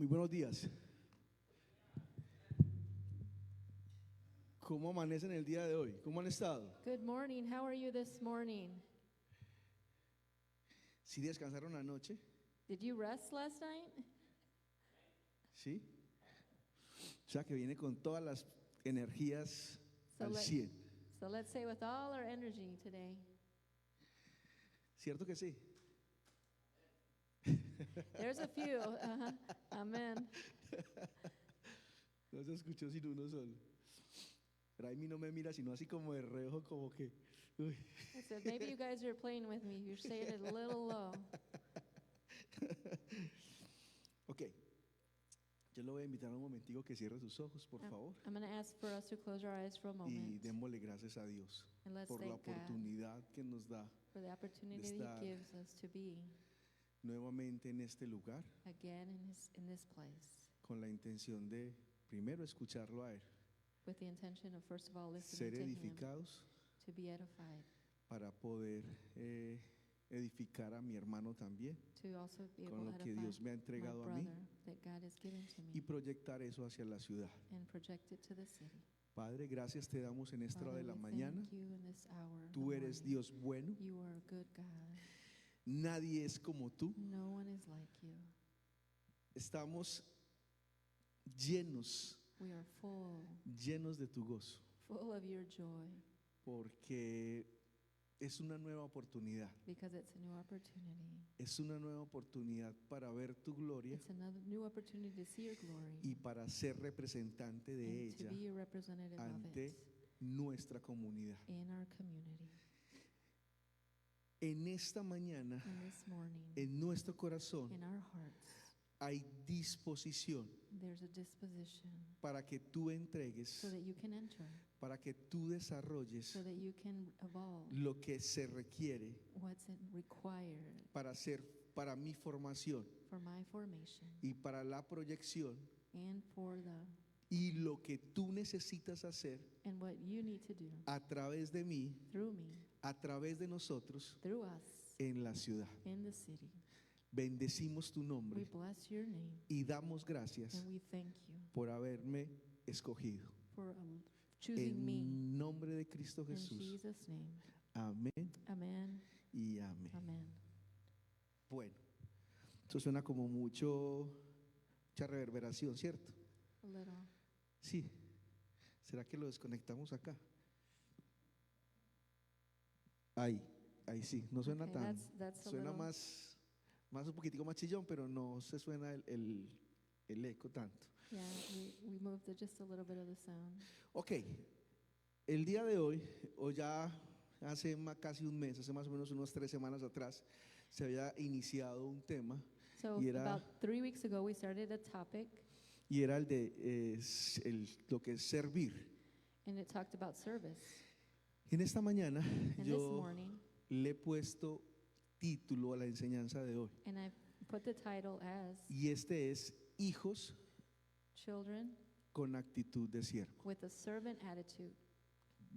Muy buenos días. ¿Cómo amanecen el día de hoy? ¿Cómo han estado? Good morning. How are you this morning? ¿Sí descansaron anoche? Did you rest last night? ¿Sí? O sea que viene con todas las energías So, al let, 100. so let's say with all our energy today. ¿Cierto que sí? There's a few. Amen. No se escuchó sino uno solo. Pero a mí no me mira sino así como de reojo, como que uy. I said, maybe you guys are playing with me. You're saying it a little low. Ok. Yo lo voy a invitar un momentico que cierre sus ojos, por favor. I'm going to ask for us to close our eyes for a Y moment. démosle gracias a Dios And let's por la thank God oportunidad que nos da for the opportunity de that estar He gives us to be nuevamente en este lugar again in this place, con la intención de primero escucharlo a Él, with the intention of first of all ser listening to Him, edificados to be edified, para poder edificar a mi hermano también to also be con able lo to que edify Dios me ha my entregado a mí brother that God has given to y me, proyectar eso hacia la ciudad. and project it to the city. Padre, gracias te damos en esta hora de Father, la we mañana. thank you in this hour of Tú the eres morning. Dios bueno, You are a good God. nadie es como tú. No one is like you. Estamos llenos We are llenos de tu gozo, full of your joy, porque es una nueva oportunidad. because it's a new opportunity. Es una nueva oportunidad para ver tu gloria It's another new opportunity to see your glory y para ser representante de and to ella be a representative of ante it nuestra comunidad. in our community. En esta mañana, And this morning, en nuestro corazón, in our hearts, hay disposición there's a disposition para que tú entregues, so that you can enter, para que tú desarrolles so that you can evolve lo que se requiere what's required para mi formación for my formation y para la proyección and for the y lo que tú necesitas hacer and what you need to do a través de mí, through me, a través de nosotros through us en la ciudad. in the city. Bendecimos tu We nombre bless your name y damos gracias and we thank you por haberme escogido. for choosing me En nombre de Cristo in Jesús. Jesus' name. Amén Amen. y amén. Amen. Bueno, esto suena como mucha reverberación, ¿cierto? A little. Sí. ¿Será que lo desconectamos acá? Ahí sí. No suena Okay, tan. that's a Suena little. más un poquitico más chillón, pero no se suena el eco tanto. Yeah, we moved just a little bit of the sound. Ok, el día de hoy, o ya hace casi un mes, hace más o menos unas 3 semanas atrás, se había iniciado un tema So y era, about 3 weeks ago, we started a topic, el de lo que es servir. and it talked about service. En esta mañana And this yo morning, le he puesto título a la enseñanza de hoy and I put the title as y este es Hijos Children con actitud de siervo. with a servant attitude.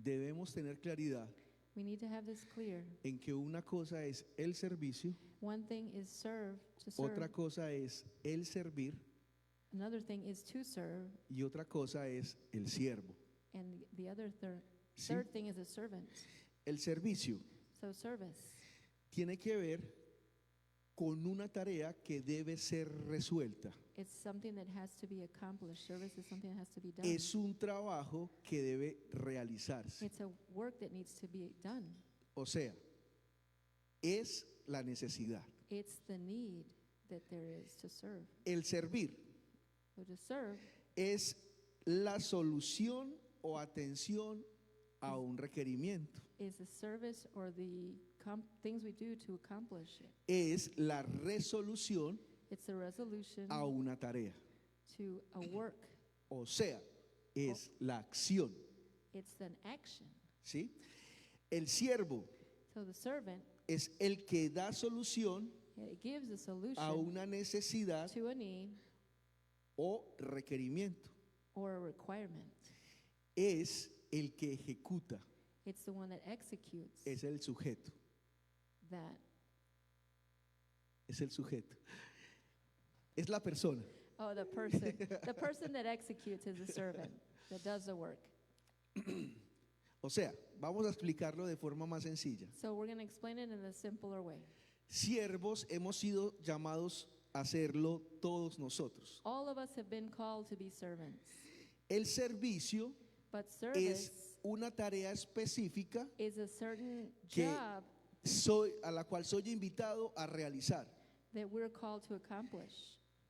Debemos tener claridad We need to have this clear. en que una cosa es el servicio, One thing is to otra serve. cosa es el servir Another thing is to serve, y otra cosa es el siervo. and the other Sí. third thing is a servant. El servicio So service tiene que ver con una tarea que debe ser resuelta. it's something that has to be accomplished. Service is something that has to be done. Es un trabajo que debe realizarse. It's a work that needs to be done. O sea, es la necesidad. It's the need that there is to serve. El servir So to serve es la solución o atención a un requerimiento. is the service or the things we do to accomplish it. Es la resolución It's a resolution a una tarea. to a work. O sea, es la acción. It's an action. ¿Sí? El siervo So the servant, es el que da solución it gives a a solution una necesidad to a need o requerimiento. or a requirement. Es el que ejecuta, It's the one that executes es el sujeto. that. Es el sujeto. Es la persona. Oh, the person. The person that executes is a servant, that does the work. O sea, vamos a explicarlo de forma más sencilla. So we're going to explain it in a simpler way. Siervos hemos sido llamados a hacerlo todos nosotros. All of us have been called to be servants. El servicio But es service una tarea específica is a certain que job a la cual soy invitado a realizar. that we're called to accomplish.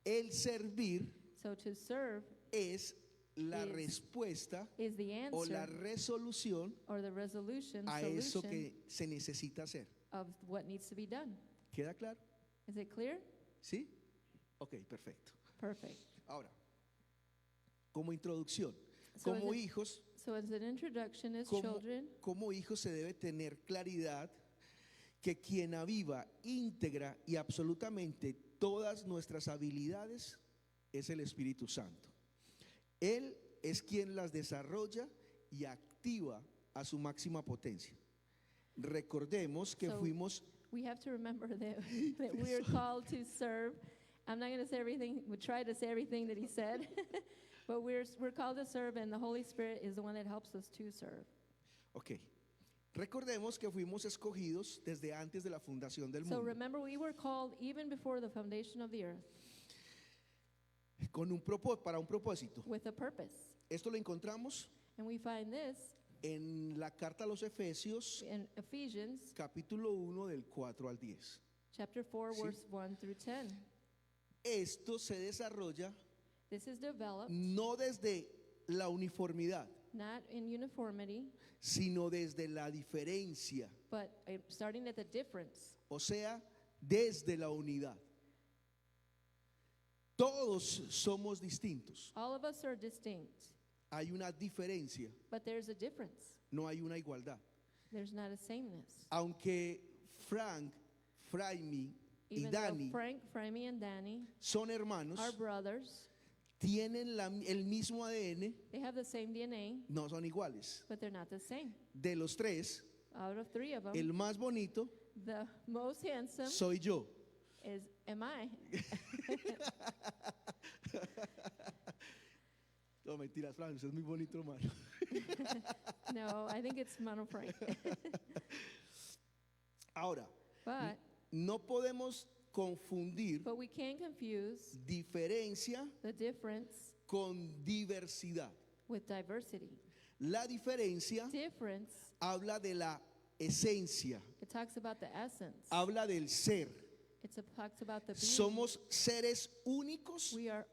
El servir So to serve es la Is- respuesta is the o la answer resolución or the resolution, a eso solution que se necesita hacer. of what needs to be done. ¿Queda claro? Is it clear? ¿Sí? Ok, perfecto. Perfect. Ahora, como introducción, So como as, hijos, so as an introduction as como, children, como hijos se debe tener claridad que quien aviva íntegra y absolutamente todas nuestras habilidades es el Espíritu Santo. Él es quien las desarrolla y activa a su máxima potencia. Recordemos que So- fuimos we have to remember that, that we're called to serve. I'm not going to say everything, we try to say everything that he said, but we're called to serve, and the Holy Spirit is the one that helps us to serve. Ok. Recordemos que fuimos escogidos desde antes de la fundación del So mundo remember, we were called even before the foundation of the earth con para un propósito. with a purpose. Esto lo encontramos And we find this en la carta a los Efesios, in Ephesians capítulo 1 del 4 al 10. chapter 4, Sí. verse 1 through 10. Esto se desarrolla This is developed no desde la uniformidad, not in uniformity, sino desde la diferencia, but starting at the difference. o sea, desde la unidad. Todos somos distintos. All of us are distinct, Hay una diferencia, but there's a difference. no hay una igualdad. There's not a sameness. Aunque Frank, Fraimi y Even though Dani Frank, Framey, and Danny son hermanos, are brothers, tienen el mismo ADN, they have the same DNA, no son iguales. but they're not the same. De los tres, Out of three of them, el más bonito the most handsome soy yo. am I. No, mentiras, Frank, usted es muy bonito, hermano. No, I think it's Mano Frank. Ahora, But no podemos confundir we can't confuse diferencia the difference con diversidad. with diversity. La diferencia Difference, habla de la esencia, it talks about the essence. habla del ser. It talks about the being. Somos seres únicos We are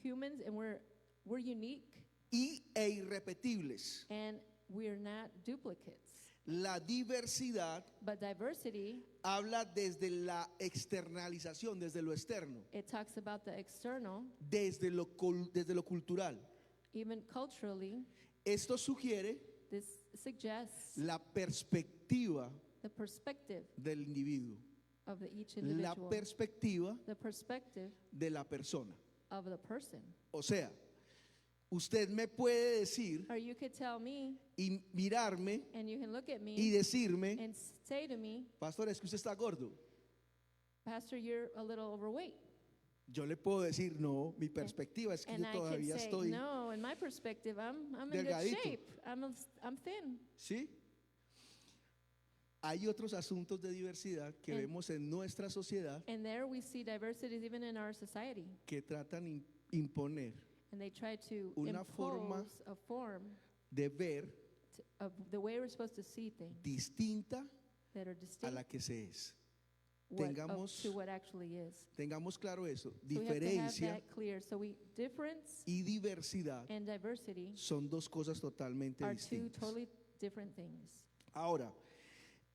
humans, and we're unique, e irrepetibles. and we're not duplicates. La diversidad But diversity, habla desde la externalización, desde lo externo, it talks about the external, desde lo cultural. even culturally. Esto sugiere This suggests la perspectiva the perspective del individuo, of each la individual, perspectiva the perspective de la persona. of the person. O sea, usted me puede decir Or you could tell me, y mirarme and you can look at y me decirme, and say to me, pastor, es que usted está gordo. Pastor, you're a little overweight. Yo le puedo decir, no, mi perspectiva es que And yo I could todavía say, estoy, no, in my perspective, I'm in good Delgadito. shape. I'm thin. ¿sí? Hay otros asuntos de diversidad que And- vemos en nuestra sociedad And there we see diversities even in our society. que tratan imponer And they try to Una forma impose a form de ver of the way we're supposed to see things distinta that are a distinct la que se es. to what actually is. Tengamos claro eso. So we have to have Diferencia that clear. So difference y diversidad and diversity son dos cosas totalmente are two distintas. totally different things. Ahora,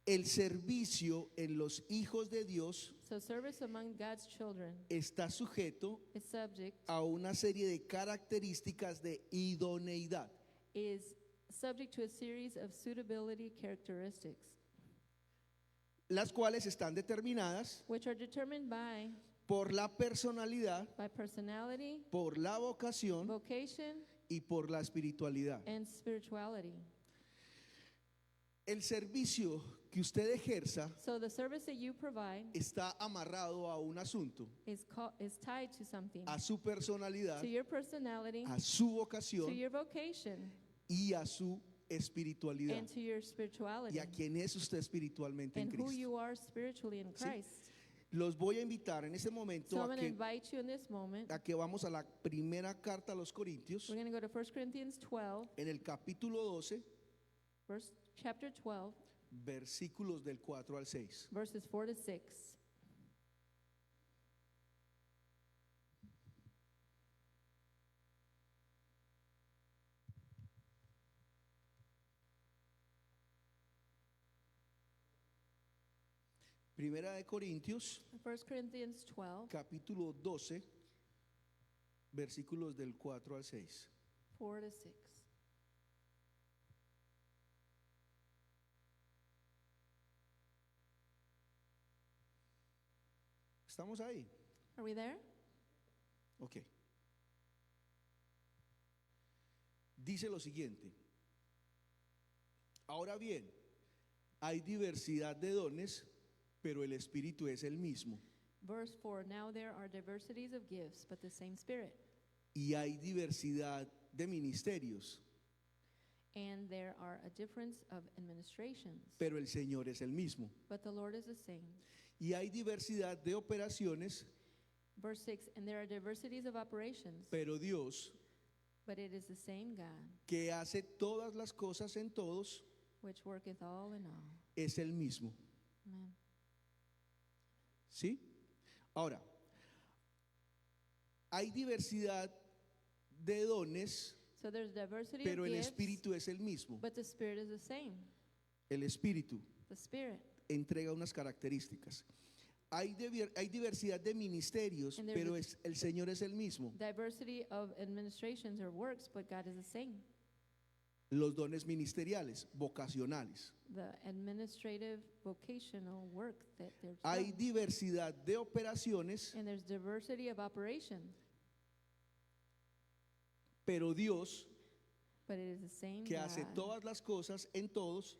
el servicio en los hijos de Dios So service among God's children está sujeto is subject a una serie de características de idoneidad, to a series of suitability characteristics, las cuales están determinadas which are determined por la personalidad, by personality, por la vocación vocation, y por la espiritualidad. and spirituality. El servicio que usted ejerza So the service that you provide está amarrado a un asunto, is tied to something, a su personalidad, to your personality, a su to vocación your vocation, y a su espiritualidad. and to your spirituality, Y a quién es usted espiritualmente en and who Cristo. you are spiritually in Sí. Christ. Los voy a invitar en este So momento I'm going to invite you in this moment. a que vamos a la primera carta a los Corintios, We're going to go to 1 Corinthians 12, en el capítulo 12, chapter 12, versículos del 4 al 6. verses 4 to 6. Primera de Corintios, 1 Corinthians 12, capítulo 12, versículos del 4 al 6. 4 to 6. ¿Estamos ahí? Are we there? Ok. Dice lo siguiente. Ahora bien, hay diversidad de dones, pero el Espíritu es el mismo. Verse 4, now there are diversities of gifts, but the same Spirit. Y hay diversidad de ministerios, And there are a difference of administrations, pero el Señor es el mismo. but the Lord is the same. Y hay diversidad de operaciones, Verse 6, and there are diversities of operations, pero Dios, but it is the same God, que hace todas las cosas en todos, which worketh all in all. es el mismo. Amen. ¿Sí? Ahora, hay diversidad de dones, So there's diversity pero of el gifts, Espíritu es el mismo. but the Spirit is the same. El Espíritu The Spirit. entrega unas características. Hay diversidad de ministerios, And there's pero a- el Señor es el mismo. Diversity of administrations or works, but God is the same. Los dones ministeriales, vocacionales. The administrative vocational work that there's Hay done. diversidad de operaciones, And there's diversity of operation, pero Dios, but it is the same que hace God. todas las cosas en todos,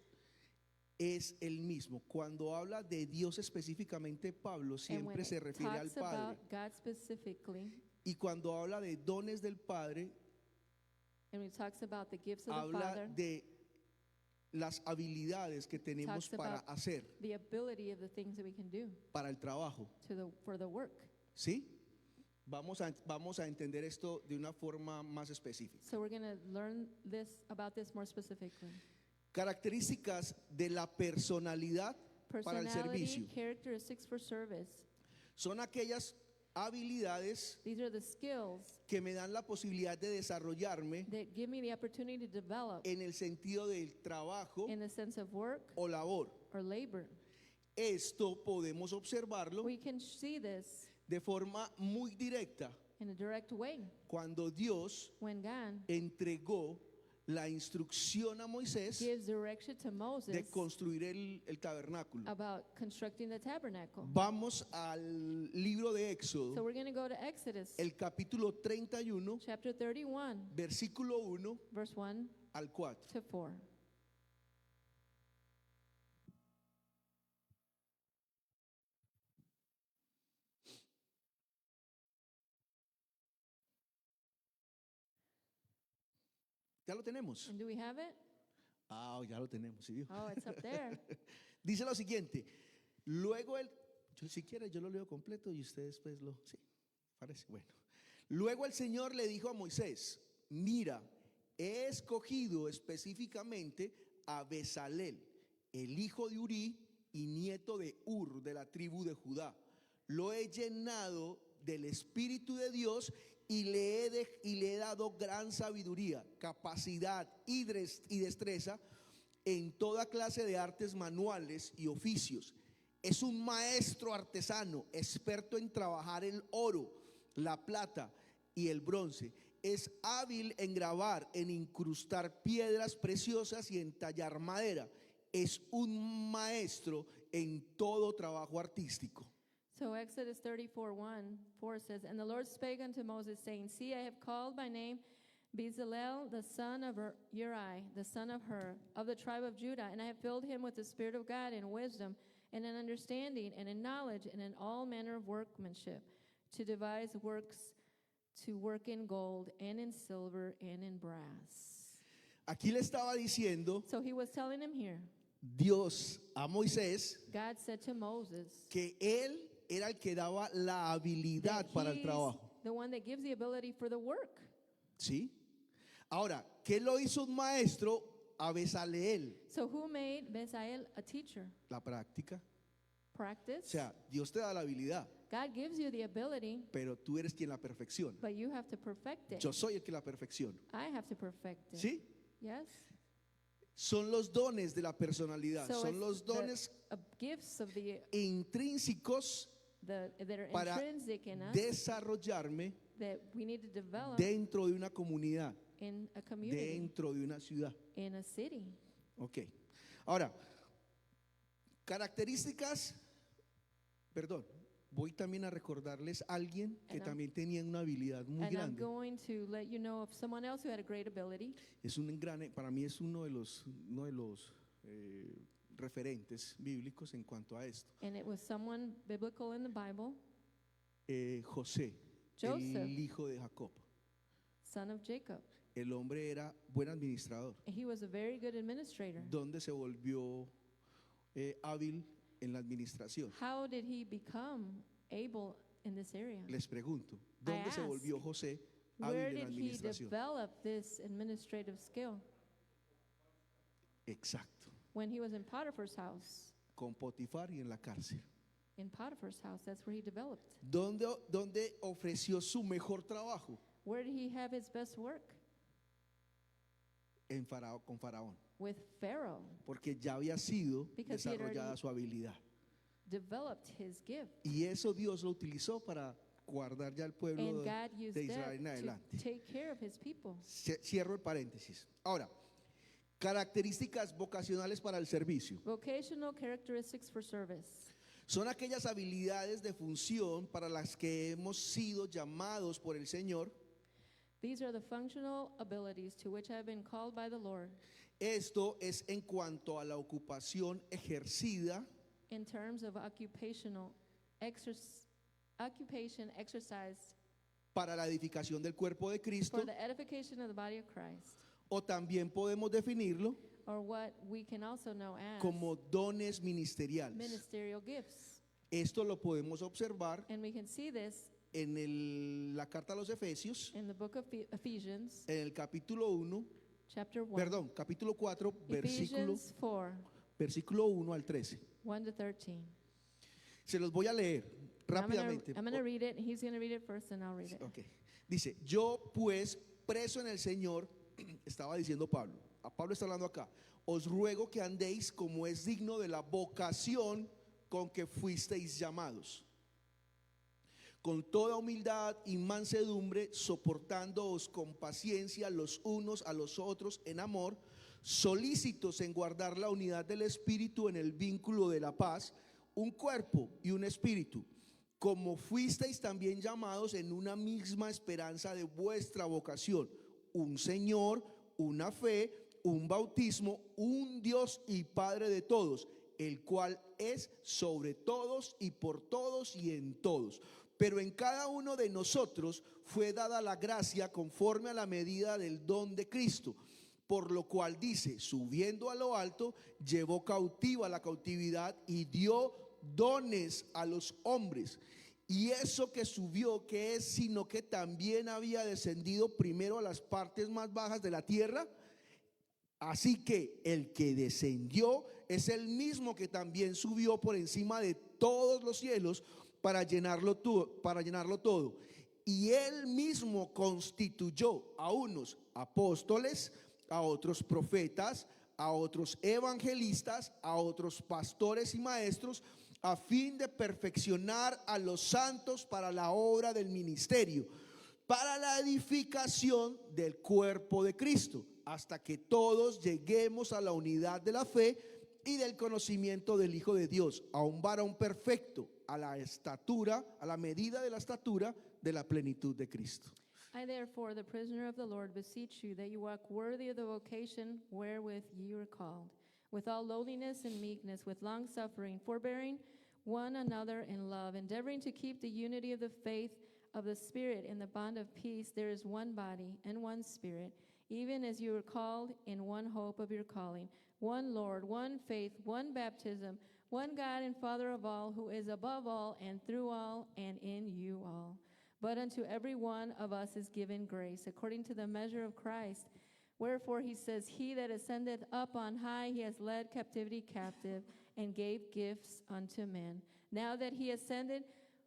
es el mismo. Cuando habla de Dios específicamente, Pablo And when siempre se it refiere al talks Padre. about God specifically, Y cuando habla de dones del Padre, and when it talks about the gifts of the habla Father, de las habilidades que tenemos Talks para about- hacer, the ability of the things that we can do para el trabajo. for the work. ¿Sí? Vamos a entender esto de una forma más específica. So we're going to learn about this more specifically. Características de la personalidad para el Personality, servicio. characteristics for service. Son aquellas habilidades These are the skills que me dan la posibilidad de desarrollarme that give me the opportunity to develop en el sentido del trabajo in the sense of work o labor. or labor. Esto podemos observarlo We can see this de forma muy directa in a direct way cuando Dios when God entregó la instrucción a Moisés gives direction to de Moses construir el tabernáculo. about constructing the tabernacle. Vamos al libro de So Éxodo, we're going to go to Exodus el capítulo 31, chapter 31, versículo 1 verse 1 al 4. to 4. ¿Ya lo tenemos? And do we have it? Ah, ya lo tenemos, ¿sí vio? Oh, it's up there. Dice lo siguiente, luego si quiere yo lo leo completo y usted después sí, parece, bueno. Luego el Señor le dijo a Moisés, mira, he escogido específicamente a Bezalel, el hijo de Urí y nieto de Ur, de la tribu de Judá. Lo he llenado del Espíritu de Dios y le he dado gran sabiduría, capacidad y destreza en toda clase de artes manuales y oficios. Es un maestro artesano, experto en trabajar el oro, la plata y el bronce. Es hábil en grabar, en incrustar piedras preciosas y en tallar madera. Es un maestro en todo trabajo artístico. So Exodus 34:4 says, and the Lord spake unto Moses, saying, see, I have called by name Bezalel, the son of Uri, the son of Hur, of the tribe of Judah, and I have filled him with the Spirit of God in wisdom and in understanding and in knowledge and in all manner of workmanship, to devise works, to work in gold and in silver and in brass. Aquí le estaba diciendo So he was telling him here, Dios a Moisés God said to Moses, que él era el que daba la habilidad that para el he's trabajo. the one that gives the ability for the work. ¿Sí? Ahora, ¿qué lo hizo un maestro a Bezaleel? So who made Bezalel a teacher? La práctica. O Practice. sea, Dios te da la habilidad, God gives you the ability, pero tú eres quien la perfecciona. but you have to perfect it. Yo soy el que la perfecciono. I have to perfect it. ¿Sí? Yes? Son los dones de la personalidad, So son it's los dones gifts of the intrínsecos that are para intrinsic in us desarrollarme that we need to develop dentro de una comunidad, in a community, dentro de una ciudad. in a city. Ok. Ahora, características, perdón, voy también a recordarles a alguien que And I'm- también tenía una habilidad muy And I'm grande. going to let you know of someone else who had a great ability. Es un gran, para mí es uno de los referentes bíblicos en cuanto a esto. And it was someone biblical in the Bible, José, Joseph. el hijo de Jacob. son of Jacob. El hombre era buen administrador, And he was a very good administrator. donde se volvió hábil en la administración. How did he become able in this area? Les pregunto, ¿dónde se ask, volvió José Where hábil en la did he administración? develop this administrative skill? Exacto, When he was in Potiphar's house. con Potifar y en la cárcel. In Potiphar's house, that's where he developed. ¿Dónde ofreció su mejor trabajo? Where did he have his best work? Con Faraón, With Pharaoh. porque ya había sido Because he had desarrollada already- su habilidad. Developed his gift. Y eso Dios lo utilizó para guardar ya el pueblo And God used de that Israel en to adelante. take care of his people. Cierro el paréntesis. Ahora, características vocacionales para el servicio. Vocational characteristics for service. Son aquellas habilidades de función para las que hemos sido llamados por el Señor. These are the functional abilities to which I have been called by the Lord Esto es en cuanto a la ocupación ejercida in terms of occupation exercised para la edificación del cuerpo de Cristo, for the edification of the body of Christ, o también podemos definirlo or what we can also know as como dones ministeriales. ministerial gifts. Esto lo podemos observar And we can see this en la carta a los Efesios, in the book of Ephesians, en el capítulo 1, chapter 1. perdón, capítulo 4, Ephesians 4, versículo 1 al 13. 1 to 13. Se los voy a leer rápidamente. I'm going to read it. He's going to read it first, and I'll read it. Ok. Dice, yo pues, preso en el Señor, estaba diciendo Pablo, a Pablo está hablando acá, os ruego que andéis como es digno de la vocación con que fuisteis llamados, con toda humildad y mansedumbre, soportándoos con paciencia los unos a los otros en amor, solícitos en guardar la unidad del Espíritu en el vínculo de la paz, un cuerpo y un espíritu, como fuisteis también llamados en una misma esperanza de vuestra vocación, un Señor, una fe, un bautismo, un Dios y Padre de todos, el cual es sobre todos y por todos y en todos. Pero en cada uno de nosotros fue dada la gracia conforme a la medida del don de Cristo. Por lo cual dice, subiendo a lo alto, llevó cautiva la cautividad y dio dones a los hombres. Y eso que subió, ¿qué es? Sino que también había descendido primero a las partes más bajas de la tierra. Así que el que descendió es el mismo que también subió por encima de todos los cielos para llenarlo todo. Y él mismo constituyó a unos apóstoles, a otros profetas, a otros evangelistas, a otros pastores y maestros, a fin de perfeccionar a los santos para la obra del ministerio, para la edificación del cuerpo de Cristo, hasta que todos lleguemos a la unidad de la fe y del conocimiento del Hijo de Dios, a un varón perfecto, a la estatura, a la medida de la estatura de la plenitud de Cristo. I therefore, the prisoner of the Lord, beseech you that you walk worthy of the vocation wherewith ye are called, with all lowliness and meekness, with long suffering, forbearing one another in love, endeavoring to keep the unity of the faith of the Spirit in the bond of peace. There is one body and one Spirit, even as you are called in one hope of your calling, one Lord, one faith, one baptism, one God and Father of all, who is above all and through all and in you all. But unto every one of us is given grace, according to the measure of Christ. Wherefore he says, he that ascendeth up on high, he has led captivity captive, and gave gifts unto men. Now that he ascended,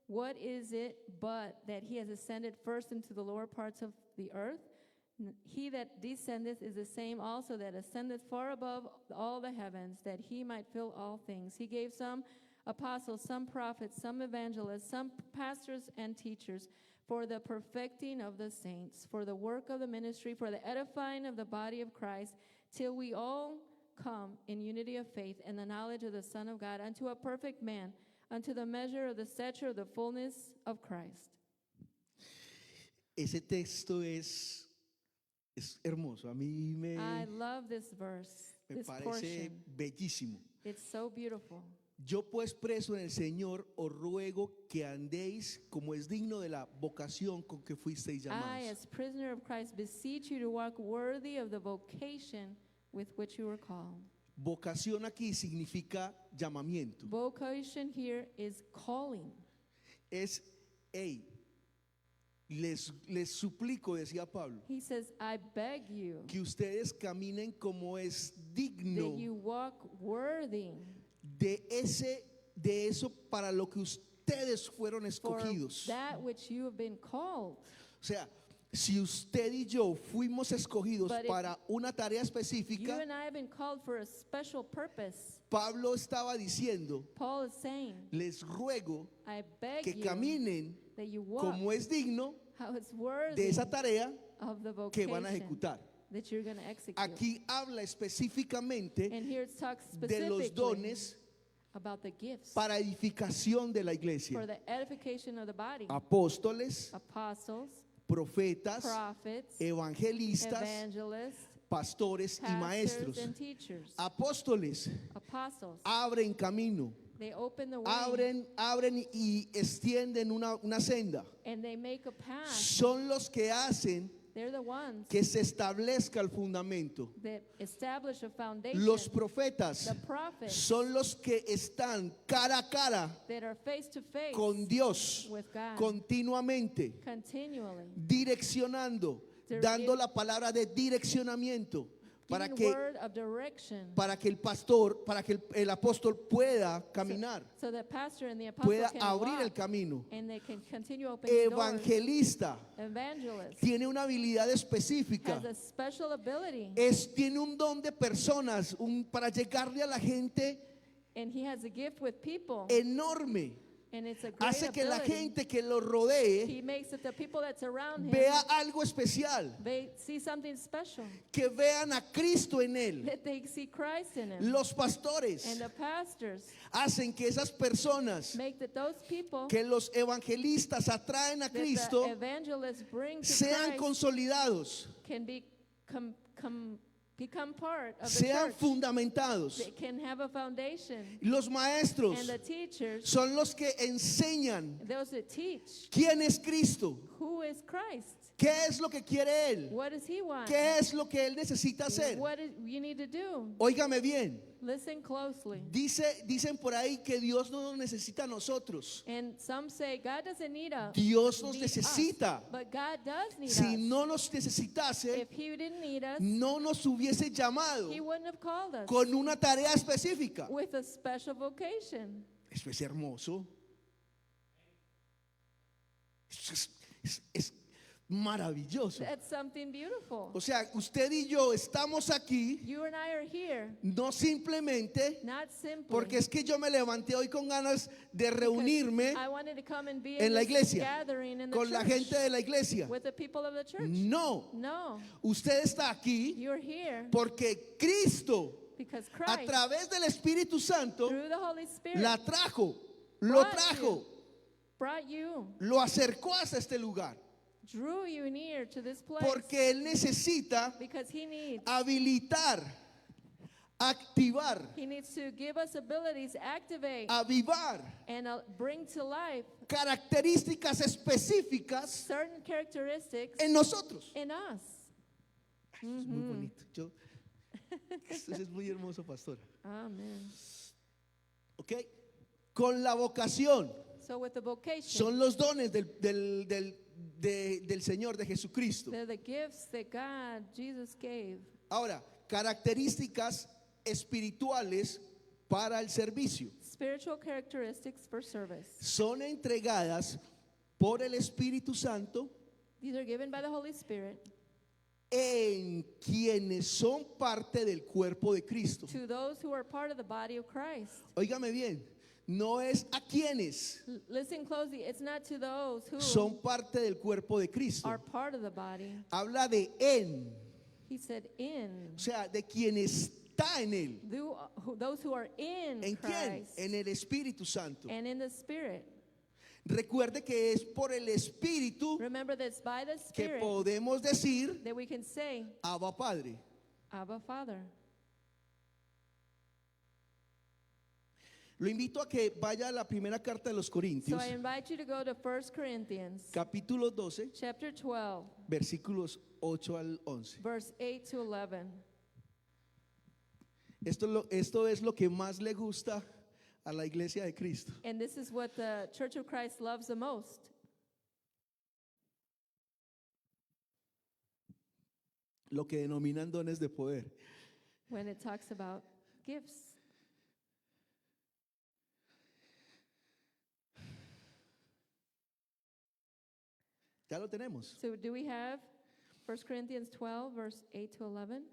what is it but that he has ascended first into the lower parts of the earth? He that descendeth is the same also that ascendeth far above all the heavens, that he might fill all things. He gave some apostles, some prophets, some evangelists, some pastors and teachers, for the perfecting of the saints, for the work of the ministry, for the edifying of the body of Christ, till we all come in unity of faith and the knowledge of the Son of God, unto a perfect man, unto the measure of the stature of the fullness of Christ. Ese texto es hermoso. A mí I love this verse, me this parece portion. bellísimo. It's so beautiful. Yo pues preso en el Señor os ruego que andéis como es digno de la vocación con que fuisteis I, llamados. as prisoner of Christ, beseech you to walk worthy of the vocation with which you were called. Vocación aquí significa llamamiento. Vocation here is calling. Es, hey, les suplico, decía Pablo, He says, I beg you que ustedes caminen como es that digno you walk worthy de eso para lo que ustedes fueron for escogidos. that which you have been called. O sea, si usted y yo fuimos escogidos But if para una tarea You específica, and I have been called for a special purpose. Pablo estaba diciendo, Paul is saying, les ruego I beg que you caminen that you walk como es digno how it's de worthy esa tarea of the que van a vocation ejecutar. that you're going to execute. Aquí habla específicamente And here it talks de los specifically dones about the gifts para edificación de la for iglesia. the edification of the body. Apóstoles, Apostles, profetas, prophets, evangelistas, evangelists, pastores y pastors, maestros. and teachers. Apóstoles Apostles, abren camino, they open the way abren y extienden una senda. and they make a path. Son los que hacen They're the ones que se establezca el fundamento. that establish a foundation. Los profetas The prophets son los que están cara a cara that are face to face con Dios with God continuamente, continually, direccionando, dando la palabra de direccionamiento para giving que word of direction el pastor, para que el apóstol pueda caminar, so that pastor and the apostle pueda can abrir el walk camino. and they can continue opening doors. Evangelista Evangelist tiene una habilidad específica. has a special ability Tiene un don de personas para llegarle a la gente and he has a gift with people enorme. and it's a great Hace que la ability. gente que lo rodee He makes it the people that's around him, vea algo especial, they see something special, que vean a Cristo en él. that they see Christ in him. Los pastores And the pastors hacen que esas personas, make that those people que los evangelistas atraen a that the Cristo, evangelists bring to sean Christ consolidados, can become part of the sean church. fundamentados. They can have a foundation. Los maestros And the teachers, son los que enseñan those that teach, quién es Cristo, who is Christ? qué es lo que quiere Él, What does he want? qué es lo que Él necesita hacer. What is, you need to do? Óigame bien, Listen closely. dicen por ahí que Dios no nos necesita a nosotros. And some say God doesn't need us. Dios nos need us, necesita. but God does need Si us. no nos necesitase, If he didn't need us, no nos hubiese llamado he wouldn't have called us con una tarea específica. with a special vocation. Eso es hermoso. Eso es maravilloso. That's something beautiful. O sea, usted y yo estamos aquí You and I are here, no simplemente not simply porque es que yo me levanté hoy con ganas de because reunirme I wanted to come and be en in la this iglesia, gathering in the con la church gente de la iglesia. with the people of the church. No, No, usted está aquí you're here porque Cristo, because a Christ, través del Espíritu Santo, through the Holy Spirit, la trajo, lo brought trajo, brought you, lo acercó hasta este lugar. drew you near to this place. Porque Él necesita Because He needs. habilitar, activar, He needs to give us abilities, activate, avivar and bring to life características específicas certain characteristics en nosotros. in us. Eso es muy bonito. Esto es muy hermoso, pastor. Amen. ¿Ok? Con la vocación. So with the vocation, Son los dones del Señor, de Jesucristo. they're the gifts that God, Jesus gave. Ahora, características espirituales para el servicio. Spiritual characteristics for service. Son entregadas por el Espíritu Santo These are given by the Holy Spirit en quienes son parte del cuerpo de Cristo. to those who are part of the body of Christ. Óigame bien, no es a quienes Listen closely. It's not to those who son parte del cuerpo de Cristo. are part of the body. Habla de en, He said in. o sea, de quien está en él. Those who are in ¿En quién? Christ En el Espíritu Santo. and in the Spirit. Recuerde que es por el Espíritu Remember that it's by the que Spirit podemos decir that we can say, Abba Padre. Abba, Father. Lo invito a que vaya a la primera carta de los So Corintios, I invite you to go to 1 Corinthians capítulo 12, chapter 12, versículos 8 al 11. verse 8 to 11. Esto es lo que más le gusta a la iglesia de Cristo. And this is what the Church of Christ loves the most. Lo que denominan dones de poder. When it talks about gifts. Ya lo tenemos. So do we have 1 Corinthians 12, verse 8 to 11?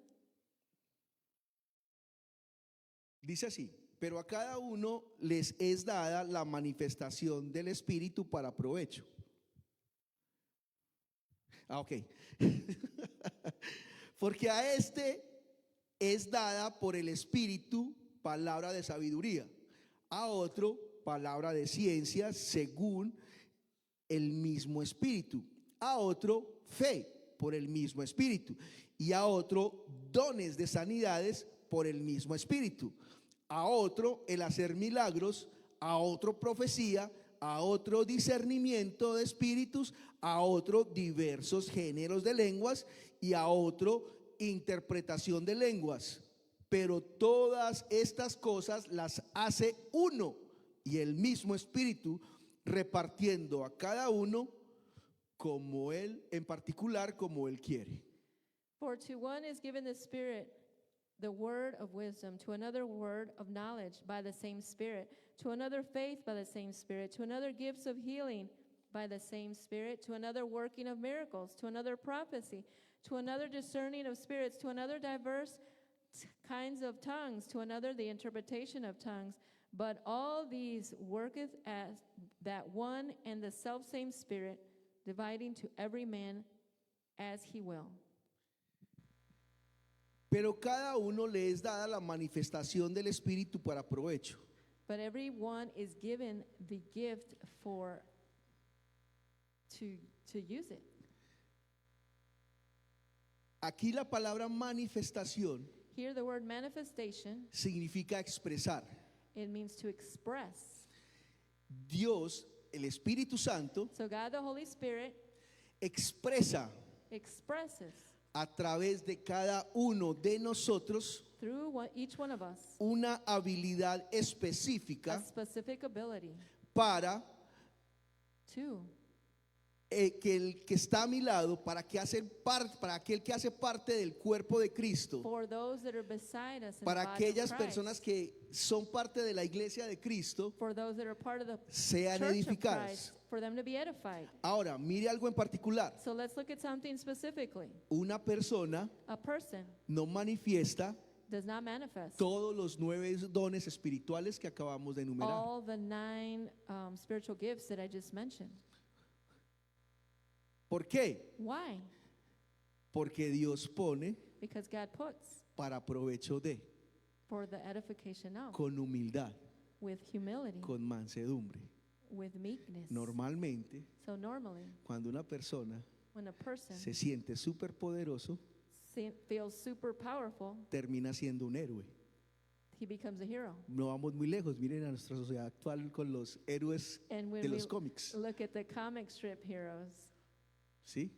Dice así, pero a cada uno les es dada la manifestación del Espíritu para provecho. Ok. Porque a este es dada por el Espíritu palabra de sabiduría, a otro palabra de ciencia según el mismo Espíritu, a otro fe por el mismo Espíritu, y a otro dones de sanidades por el mismo Espíritu, a otro el hacer milagros, a otro profecía, a otro discernimiento de espíritus, a otro diversos géneros de lenguas y a otro interpretación de lenguas. Pero todas estas cosas las hace uno y el mismo Espíritu, repartiendo a cada uno como él, en particular como él quiere. For to one is given the Spirit, the word of wisdom, to another word of knowledge by the same Spirit, to another faith by the same Spirit, to another gifts of healing by the same Spirit, to another working of miracles, to another prophecy, to another discerning of spirits, to another diverse kinds of tongues, to another the interpretation of tongues. But all these worketh as that one and the selfsame Spirit, dividing to every man as he will. Pero cada uno le es dada la manifestación del Espíritu para provecho. But everyone is given the gift for to use it. Aquí la palabra manifestación Here the word manifestation, significa expresar. it means to express. Dios, el Espíritu Santo, So God the Holy Spirit expresa expresses a través de cada uno de nosotros through each one of us una habilidad a específica specific ability para to que el que está a mi lado, para aquel que hace parte del cuerpo de Cristo, for those that are beside us in para the body of aquellas Christ, personas que son parte de la iglesia de Cristo, for those that are part of the sean church of edificadas. Christ, for them to be edified. Ahora, mire algo en particular. So let's look at something specifically. Una persona A person no manifiesta does not manifest todos los 9 dones espirituales que acabamos de enumerar. all the 9 spiritual gifts that I just mentioned. ¿Por qué? Why? Porque Dios pone Because God puts para provecho de, for the edification of, con humildad, with humility, con mansedumbre. with meekness. Normalmente, So normally, cuando una persona When a person se siente súper poderoso, feels super powerful, termina siendo un héroe. he becomes a hero. No vamos muy lejos, miren a nuestra sociedad actual con los héroes And de when we los cómics, look at the comic strip heroes, ¿sí?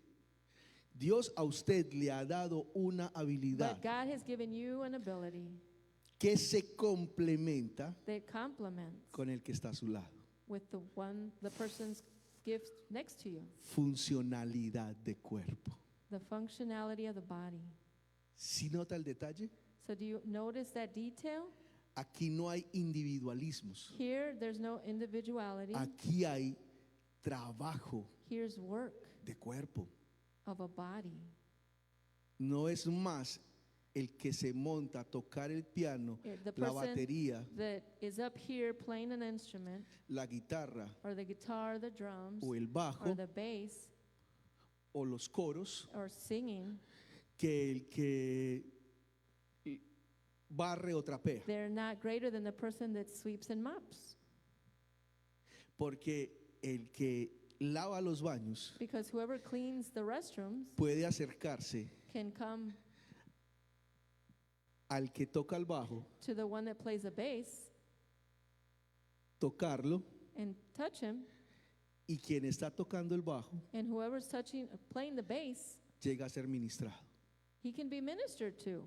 Dios a usted le ha dado una habilidad but God has given you an ability que se complementa that complements con el que está a su lado. with the person's gift next to you, Funcionalidad de cuerpo. the functionality of the body. ¿Sí nota el detalle? So do you notice that detail? Aquí no hay individualismos. Here, there's no individuality. Aquí hay trabajo Here's work de cuerpo. of a body. No es más el que se monta a tocar el piano, The la person batería, that is up here playing an instrument, la guitarra or the guitar, the drums, o el or bajo the bass, o los coros, or singing. que el que barre o trapea. They're not greater than the person that sweeps and mops. Porque el que lava los baños Because whoever cleans the restrooms puede acercarse can come al que toca el bajo, to the one that plays a bass tocarlo, and touch him, y quien está tocando el bajo and whoever's playing the bass, llega a ser ministrado. he can be ministered to.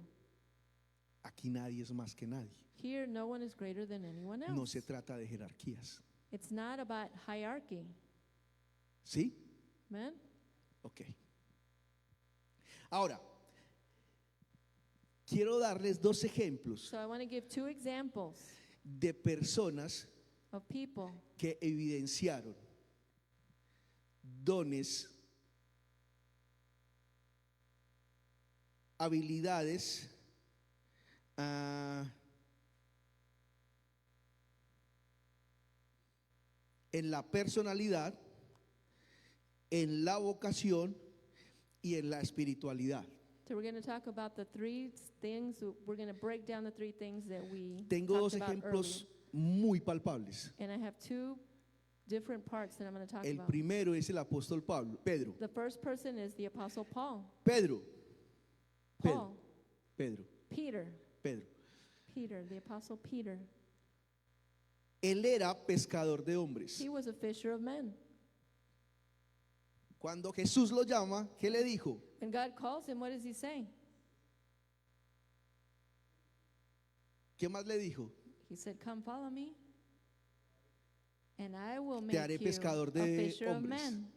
Aquí nadie es más que nadie. Here, no one is greater than anyone else. No se trata de jerarquías. It's not about hierarchy. ¿Sí? Amen? Ok. Ahora, quiero darles dos ejemplos So I want to give two examples de personas of people que evidenciaron dones, habilidades, en la personalidad, en la vocación y en la espiritualidad. So we're going to talk about the three things. We're going to break down the three things that we Tengo talked dos about ejemplos earlier. muy palpables. And I have two different parts that I'm going to talk El about. primero es el apóstol Pedro. The first person is the Apostle Paul. Pedro, Paul, Pedro, Peter, Pedro. the Apostle Peter. Él era pescador de hombres. He was a fisher of men. Cuando Jesús lo llama, ¿qué le dijo? When God calls him, what does he say? ¿Qué más le dijo? He said, "Come follow me, and I will Te make haré you pescador a de fisher of hombres. men."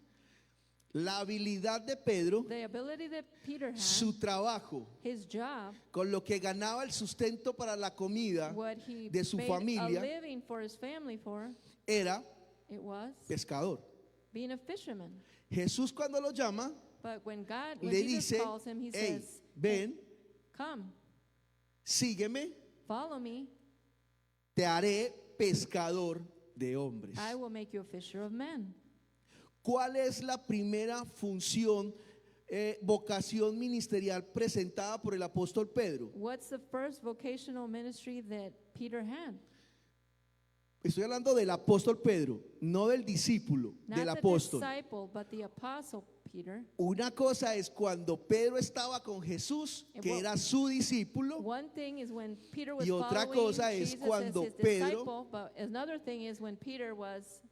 La habilidad de Pedro, The ability that Peter had, su trabajo, his job, con lo que ganaba el sustento para la comida what he de su made familia, a living for his family for, era it was pescador. being a fisherman. Jesús cuando lo llama, But when le Jesus dice, calls him, he hey, says, ven, "Come, sígueme, follow me. te haré pescador de hombres. I will make you a fisher of men." ¿Cuál es la primera función, vocación ministerial presentada por el apóstol Pedro? What's the first vocational ministry that Peter had? Estoy hablando del apóstol Pedro, no del discípulo, Not del the apóstol. disciple, but the apostle Peter. Una cosa es cuando Pedro estaba con Jesús, que Well, era su discípulo, One thing is when Peter was Y otra following cosa es Jesus cuando as his Pedro- disciple, but another thing is when Peter was,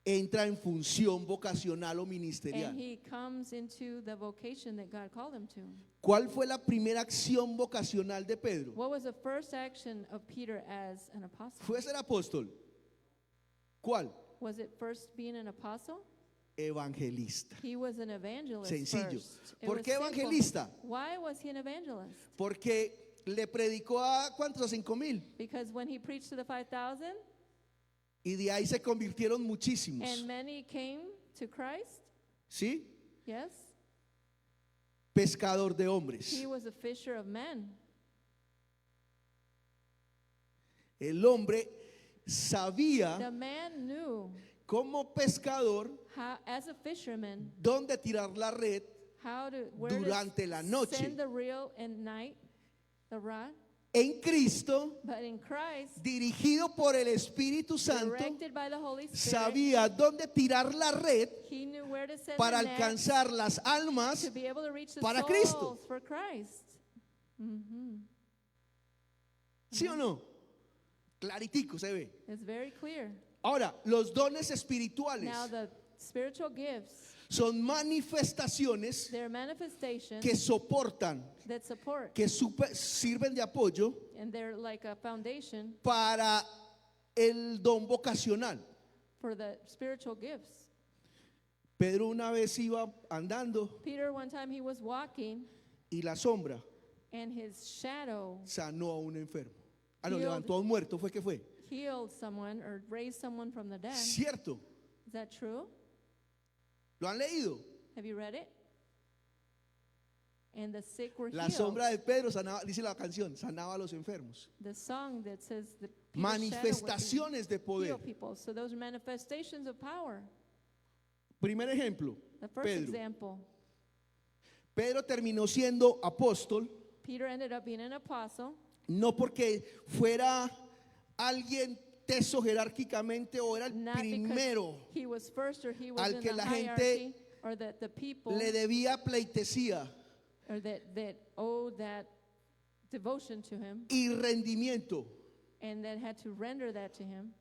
entra en función vocacional o and ministerial. he comes into the vocation that God called him to. ¿Cuál fue la primera acción vocacional de Pedro? What was the first action of Peter as an apostle? Fue ser apóstol. ¿Cuál? Was it first being an apostle? Evangelista. He was an evangelist Sencillo. first. It ¿Por was qué simple. evangelista? Why was he an evangelist? Porque le predicó a ¿cuántos? A 5,000. Because when he preached to the 5,000, Y de ahí se convirtieron muchísimos. and many came to Christ, ¿Sí? yes, Pescador de hombres. he was a fisher of men. El hombre sabía The man knew como pescador how, as a fisherman, dónde tirar la red where durante to la noche. send the reel at night, the rod. En Cristo, But in Christ, dirigido por el Espíritu Santo, directed by the Holy Spirit, sabía dónde tirar la red he knew where to send para the net alcanzar las almas. to be able to reach the para souls Cristo. for Christ. Mhm. ¿Sí o no? Claritico se ve. It's very clear. Ahora, los dones espirituales Now the spiritual gifts, son manifestaciones they're manifestations que soportan, that support, que sirven de apoyo and they're like a foundation para el don vocacional. for the spiritual gifts. Pedro una vez iba andando Peter, one time he was walking, y la sombra and his shadow sanó a un enfermo. Ah, no, Healed. levantó a un muerto, ¿fue que fue? healed someone or raised someone from the dead. Cierto. Is that true? ¿Lo han leído? Have you read it? And the sick were La healed. sombra de Pedro sanaba, dice la canción, sanaba a los enfermos. The song that says the Manifestaciones de poder. heal people. So those are manifestations of power. Primer ejemplo, The first Pedro. example, Pedro terminó siendo apóstol Peter ended up being an apostle, no porque fuera alguien teso jerárquicamente o era el not primero, because he was first or he was al in que the la hierarchy, gente or that the people le debía pleitesía or that owed that devotion to him y rendimiento. and that had to render that to him.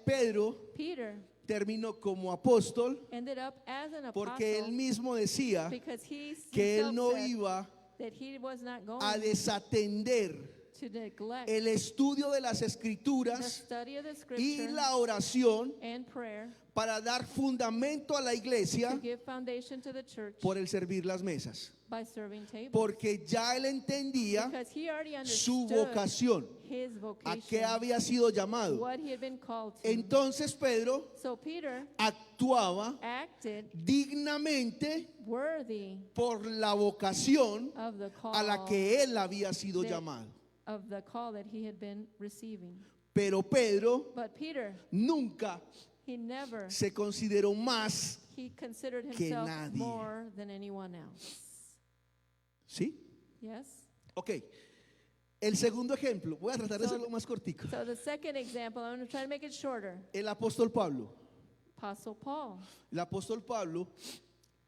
Pedro Peter terminó como apóstol ended up as an porque él apostle mismo decía because he que él himself no said iba that he was not going a desatender to neglect el estudio de las the escrituras study of the y scripture la oración and prayer para dar fundamento a la to iglesia give foundation to the church por el servir las mesas. by serving tables. Porque ya él entendía Because he already su understood vocación, his a qué vocation, había sido llamado. what he had been called to. Entonces Pedro So Peter actuaba acted dignamente worthy por la vocación of the call a la que él había sido that- llamado. of the call that he had been receiving. Pero Pedro But Peter, nunca he never se consideró más. he considered que himself nadie. more than anyone else. ¿Sí? Yes? Ok. El segundo ejemplo, voy a tratar de So- hacerlo más cortico. So the second example, I'm going to try to make it shorter. El apóstol Pablo. Apostle Paul. El apóstol Pablo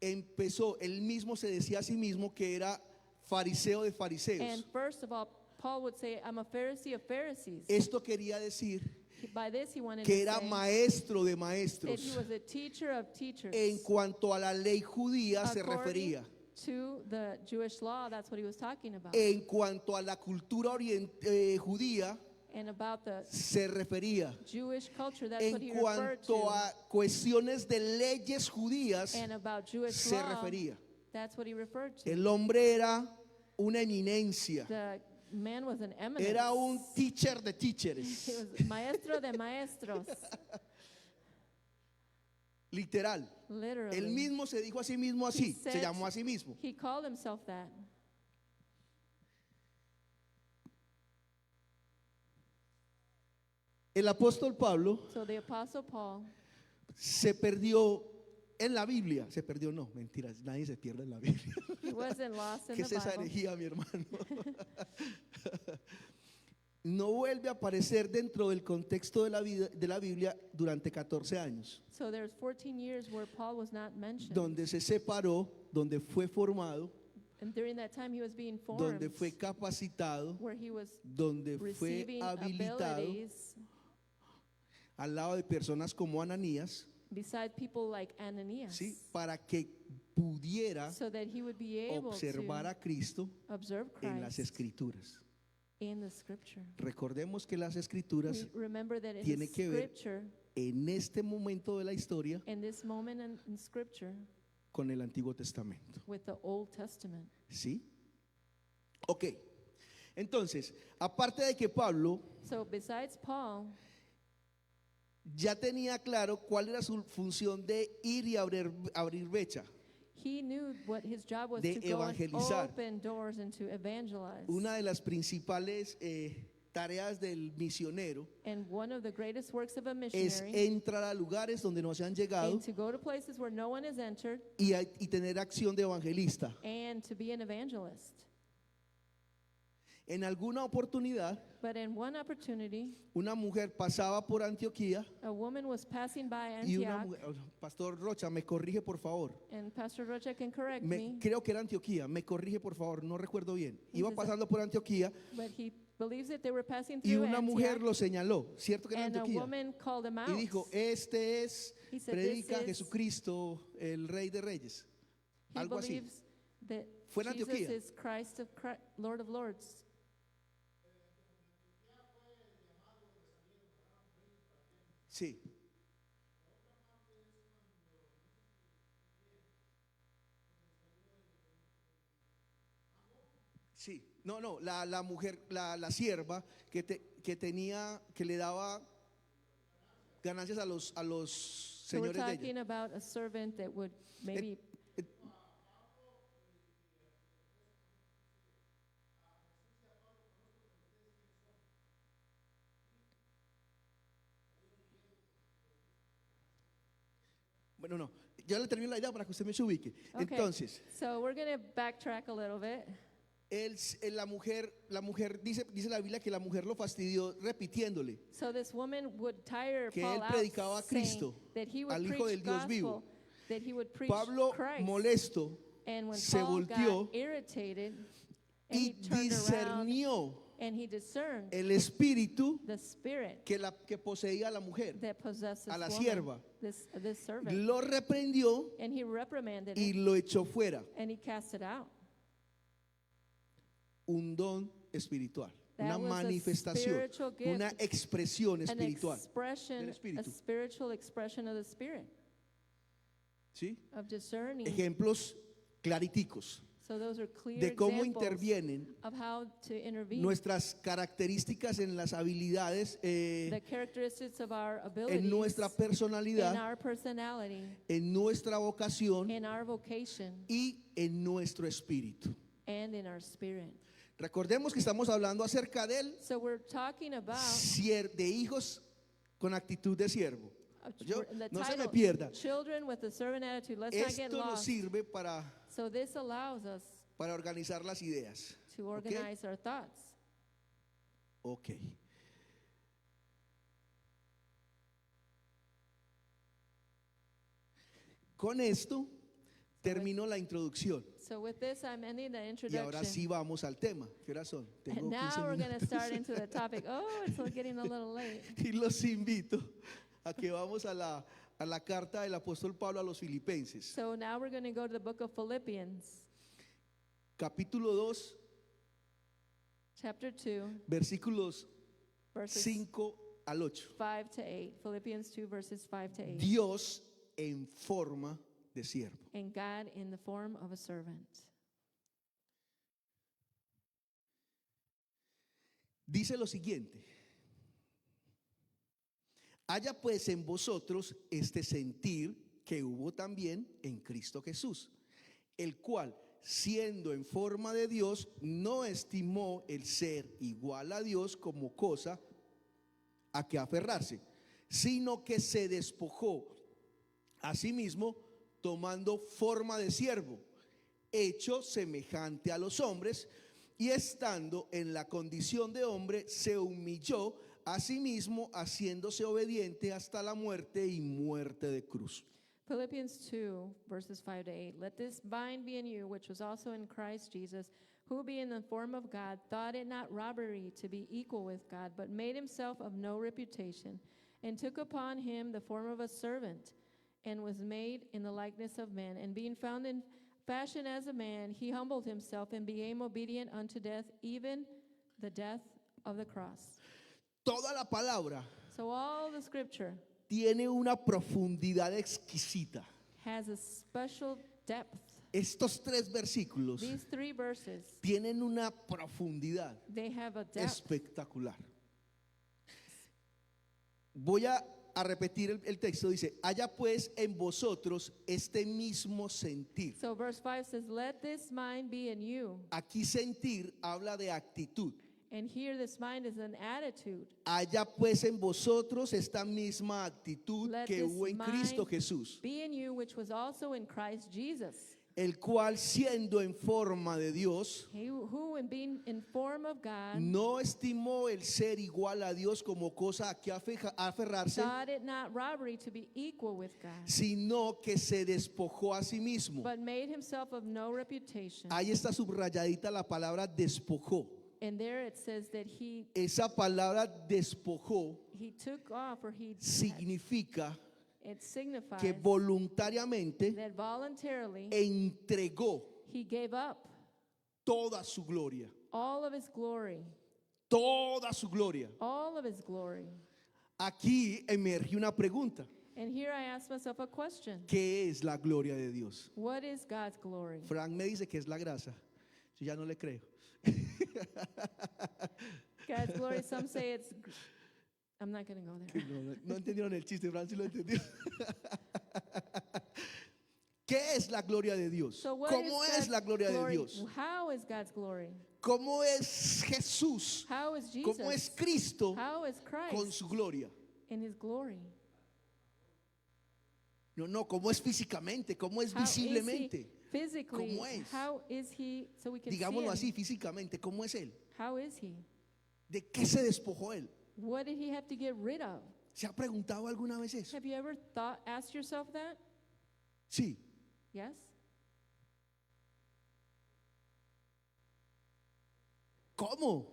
empezó, él mismo se decía a sí mismo que era fariseo de And fariseos. first of all, Paul would say, I'm a Pharisee of Pharisees. Esto quería decir By this he wanted que to era say maestro de that maestros he was a teacher of teachers. en cuanto a la ley judía se According refería. to the Jewish law, that's what he was talking about. En cuanto a la cultura judía And about the se refería. Jewish culture, that's what En he referred cuanto to. a cuestiones de leyes judías And about Jewish se law, refería. that's what he referred to. El hombre era una eminencia. The man was an eminence. Era un teacher de teachers. He was maestro de maestros, Literal. literally. Él mismo se dijo a sí mismo así. He Se said- llamó a sí mismo. He called himself that. El apóstol Pablo So the Apostle Paul, se perdió en la Biblia. Se perdió, no, mentiras. Nadie se pierde en la Biblia. he wasn't lost in ¿Qué the es esa Bible. herejía, mi hermano? No vuelve a aparecer dentro del contexto de la Biblia durante 14 años, So there's 14 years where Paul was not mentioned. donde se separó, donde fue formado, And during that time he was being formed, donde fue capacitado, where he was donde fue receiving habilitado abilities al lado de personas como Ananías, beside people like Ananias, ¿sí? Para que pudiera so that he would be able observar to a Cristo observe en las Christ escrituras. in the scripture. Recordemos que las escrituras We remember that in tiene the que ver scripture, en este momento de la historia in this moment in scripture, con el Antiguo Testamento. with the Old Testament. ¿Sí? Ok. Entonces, aparte de que Pablo So besides Paul, ya tenía claro cuál era su función de ir y abrir brecha. he knew what his job was De to go and evangelizar. open doors and to evangelize. Una de las principales tareas del misionero And one of the greatest works of a es missionary entrar a lugares donde no se han llegado is to go to places where no one has entered y tener acción de evangelista. and to be an evangelist. En alguna oportunidad, But in one opportunity, una mujer pasaba por Antioquía a woman was passing by y una Antioch, mujer, Pastor Rocha, me corrige por favor. and Pastor Rocha can correct me, Creo que era Antioquía, me corrige por favor, no recuerdo bien. He Iba says pasando por Antioquía but he believes that they were passing y through una mujer Antioch, lo señaló, ¿cierto que era and a Antioquía? woman called him Y out. dijo, este es, He said, predica "This is-" Jesucristo, el Rey de Reyes. He Algo así. believes that Fue en Jesus Antioquía. is Lord of Lords. Sí. Sí, no, la mujer, la sierva que tenía, que le daba ganancias a los So we're señores de ella. talking about a servant that would maybe Bueno, no, ya le termino la idea para que usted me se ubique. Okay. Entonces, So we're going to backtrack a little bit. la mujer dice la Biblia que la mujer lo fastidió repitiéndole So this woman would tire que Paul él out, predicaba a saying Cristo, that he would al Hijo preach del Dios vivo. gospel, that he would preach Pablo, Christ. molesto, And when se Paul volteó got irritated, and y he turned around discernió and he discerned el espíritu the spirit que poseía a la mujer, that possessed a la this sierva. woman, this servant. lo reprendió And he reprimanded y it, lo echó fuera. and he cast it out. Un don espiritual, That una was a manifestación, spiritual gift, una expresión An espiritual. expression, del a espíritu. spiritual expression of the spirit, ¿Sí? of discerning. Ejemplos clariticos So those are clear de cómo examples intervienen of how to intervene. nuestras características en las habilidades, The characteristics of our abilities, en nuestra in personalidad, our personality, en nuestra vocación in our vocation, y en nuestro espíritu. and in our spirit. Recordemos que estamos hablando acerca del So we're talking about de hijos con actitud de siervo. Yo- the no se title, me pierda. Children with a servant attitude. Let's not get Esto nos lost. sirve para So this allows us organizar las ideas. to organize our thoughts. Ok. Con esto termino la introducción. So with this, I'm ending the Y introduction. ahora sí vamos al tema. ¿Qué horas son? And Tengo 15 now we're going to minutos. start into the topic. Oh, it's getting a little late. Y los invito a que vamos a la carta del apóstol Pablo a los filipenses. So now we're going to go to the book of Philippians, Capítulo 2, chapter 2, versículos verses 5 al 8. 5 to 8. Philippians 2, verses 5 to 8. Dios en forma de siervo. And God in the form of a servant. Dice lo siguiente: haya pues en vosotros este sentir que hubo también en Cristo Jesús, el cual, siendo en forma de Dios, no estimó el ser igual a Dios como cosa a que aferrarse, sino que se despojó a sí mismo, tomando forma de siervo, hecho semejante a los hombres, y estando en la condición de hombre, se humilló a sí mismo, haciéndose obediente hasta la muerte y muerte de cruz. Philippians 2, verses 5 to 8. Let this mind be in you, which was also in Christ Jesus, who being in the form of God, thought it not robbery to be equal with God, but made himself of no reputation, and took upon him the form of a servant, and was made in the likeness of men. And being found in fashion as a man, he humbled himself and became obedient unto death, even the death of the cross. Toda la palabra So all the scripture tiene una profundidad exquisita. has a special depth. Estos tres versículos These 3 verses, tienen una profundidad they have a depth. espectacular. Voy a repetir el texto. Dice: haya pues en vosotros este mismo sentir. So verse 5 says, let this mind be in you. Aquí sentir habla de actitud. And here this mind is an attitude. Haya pues en vosotros esta misma actitud Let que this hubo en Cristo mind Jesús. be in you, which was also in Christ Jesus. el cual siendo en forma de Dios, he who in being in form of God no estimó el ser igual a Dios como cosa a que aferrarse, thought it not robbery to be equal with God, sino que se despojó a sí mismo. but made himself of no reputation. Ahí está subrayadita la palabra despojó. And there it says that he Esa palabra despojó took off, or significa it signifies que voluntariamente that voluntarily entregó he gave up toda su gloria. all of his glory, Toda su gloria. all of his glory. Aquí emerge una pregunta. And here I ask myself a question. ¿Qué es la gloria de Dios? What is God's glory? Frank me dice que es la grasa. Yo ya no le creo. God's glory, some say it's, I'm not going to go there. No entendieron el chiste, Frank sí lo entendió. ¿Qué es la gloria de Dios? So what ¿Cómo is es God's la gloria de glory? Dios? How is God's glory? ¿Cómo es Jesús? How is Jesus? ¿Cómo es Cristo How is con Christ su gloria? in his glory? No, ¿cómo es físicamente? ¿Cómo es How is he visiblemente? physically? ¿Cómo es? How is he, so we can see Digámoslo him? así, físicamente, ¿cómo es Él? How is he? ¿De qué se despojó Él? What did he have to get rid of? ¿Se ha preguntado alguna vez eso? Have you ever asked yourself that? Sí. Yes? ¿Cómo?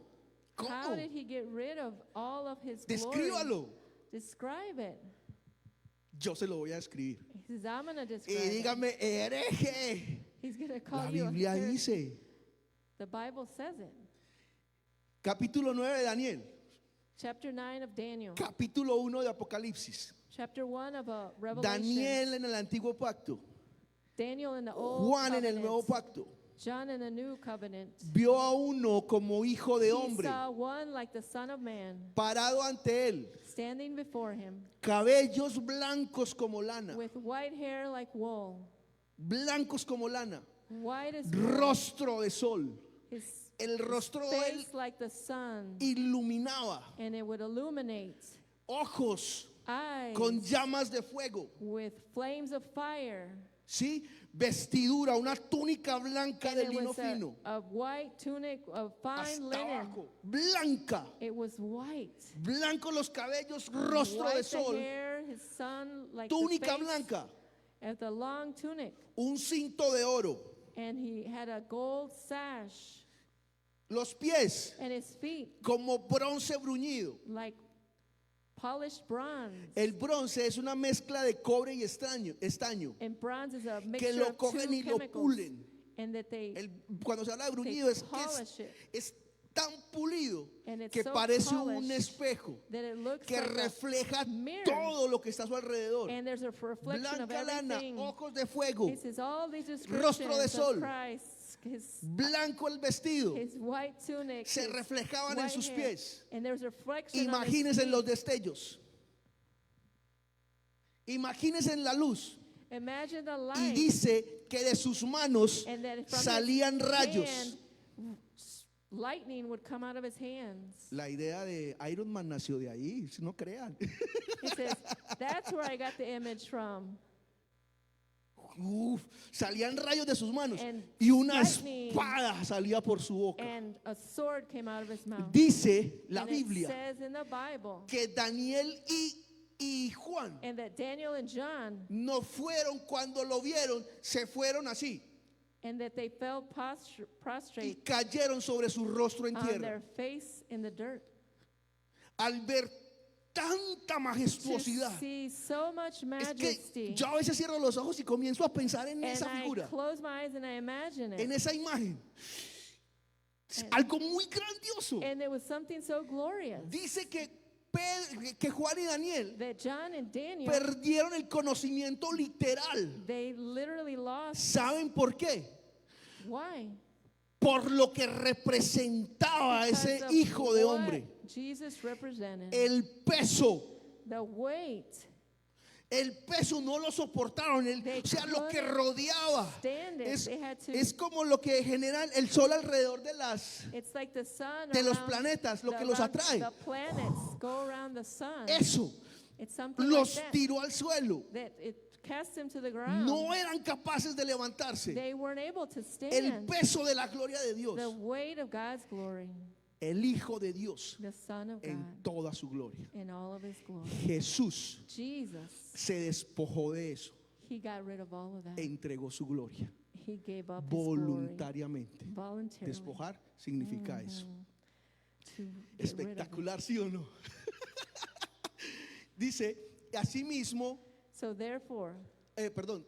How ¿Cómo? did he get rid of all of his glory? Descríbalo. Describe it. Yo se lo voy a escribir. He says, I'm going to Y describe it. dígame, hereje. He's going to La call you a Biblia heretic. dice, The Bible says it. capítulo 9 de Daniel, Chapter 9 of Daniel. capítulo 1 de Apocalipsis, Chapter 1 of Revelation. Daniel en el antiguo pacto, Daniel in the Old Juan en el Covenant. nuevo pacto, John in the New Covenant. vio a uno como hijo de He hombre, saw one like the Son of Man parado ante él, standing before him cabellos blancos como lana, with white hair like wool, blancos como lana, white as wool, rostro de sol. his El rostro de él face like the sun, iluminaba, and it would illuminate, ojos eyes con llamas de fuego, with flames of fire. ¿sí? Vestidura, una túnica blanca And de it lino was fino, a white tunic of fine hasta linen. abajo, blanca, It was white. blanco los cabellos, rostro White de the sol, hair, his son like the túnica face, blanca, and the long tunic, un cinto de oro, and he had a gold sash, los pies and his feet como bronce bruñido. like polished bronze. El bronce es una mezcla de cobre y estaño, And bronze is a que mixture lo of two cogen y lo chemicals, pulen. and that they Cuando se habla de bruñido es que polish it. es tan pulido And it's que so parece un polished espejo that it looks que like refleja a mirror, todo lo que está a su alrededor. and there's a reflection of Blanca lana, everything. ojos de fuego, He says all these Rostro de descriptions sol. of Christ, his blanco el vestido, white tunic, se his reflejaban en white sus hair, pies. and there's a reflection on his Imagínense en los feet. destellos. Imagínense en la luz. Imagine the Y light, dice que de sus manos and that from salían his rayos. hand, lightning would come out of his hands. La idea de Iron Man nació de ahí, no crean. He says, that's where I got the image from. Uf, salían rayos de sus manos And y una lightning espada salía por su boca. And a sword came out of his mouth. Dice la And it Biblia says in the Bible, que Daniel y Juan and that Daniel and John, no fueron cuando lo vieron, se fueron así and that they fell y prostrate cayeron sobre su rostro en on tierra. their face in the dirt. Al ver tanta To majestuosidad, see so much es que majesty. yo a veces cierro los ojos y comienzo a pensar en And esa I figura, close my eyes and I imagine en it. esa imagen. Es And- algo muy grandioso. And it was something so glorious Dice que Juan y Daniel that John and Daniel, perdieron el conocimiento literal. they literally lost. ¿Saben por qué? Why? Por lo que representaba Because ese of hijo de what hombre. Jesus represented. El peso. The weight. El peso no lo soportaron, They o sea, lo que couldn't rodeaba. stand it. Es, They had to. es como lo que genera el sol alrededor It's like the sun de los around planetas, lo que the- los around atrae. The planets go around the sun. Eso. It's something los like that, tiró al suelo. that it cast them to the ground. No eran capaces de levantarse. They weren't able to El stand peso de la gloria de Dios. the weight of God's glory, El Hijo de Dios the Son of en God, toda su gloria. in all of his glory. Jesús Jesus, se despojó de eso he got rid of all of that. e entregó su gloria He gave up his glory voluntariamente. voluntarily. Despojar significa eso. To get rid of it. Espectacular, ¿sí o no? Dice, asimismo, So therefore,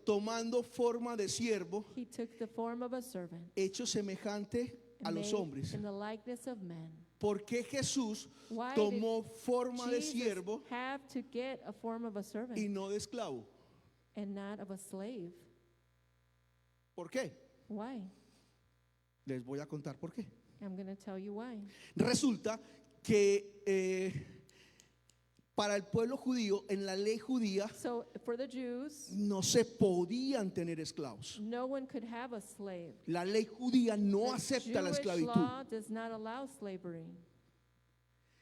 tomando forma de siervo, he took the form of a servant, hecho semejante a and los made hombres. in the likeness of men. ¿Por qué Jesús Why tomó forma de Jesus siervo have to get a form of a servant y no de esclavo? and not of a slave? ¿Por qué? Why? Les voy a contar por qué. I'm going to tell you why. Resulta que para el pueblo judío, en la ley judía, So for the Jews, no se podían tener esclavos. no one could have a slave. La ley judía no The acepta la Jewish esclavitud. law does not allow slavery.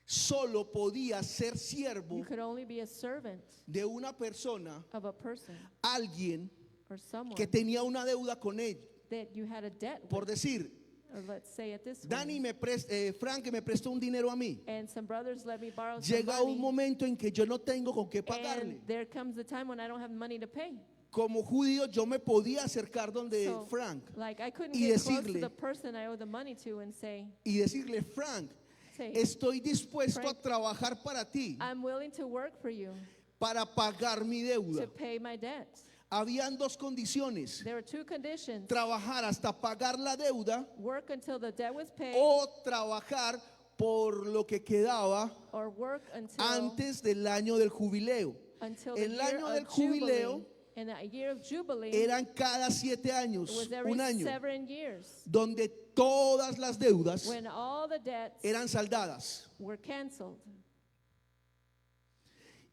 Solo podía ser You siervo could only be a servant de una persona, of a person alguien or someone que tenía una deuda con él. that you had a debt Por with. decir, Or let's say it this Dani way. Frank me prestó un dinero a mí. And some brothers let me borrow some Llega un money. momento en que yo no tengo con qué pagarle. And there comes a time when I don't have money to pay. Como judío yo me podía acercar donde So, Frank like I couldn't y get close to decirle- the person I owe the money to and say, y decirle, Frank, estoy dispuesto a Frank, trabajar para ti, I'm willing to work for you para pagar mi deuda. to pay my debt. Habían dos condiciones: There were two conditions. trabajar hasta pagar la deuda Work until the debt was paid, o trabajar por lo que quedaba or work until antes del año del jubileo. the El year año of del Jubilee. jubileo And a year of Jubilee eran cada 7 años, it was every un año, 7 years, donde todas las deudas when all the debts eran saldadas. were canceled.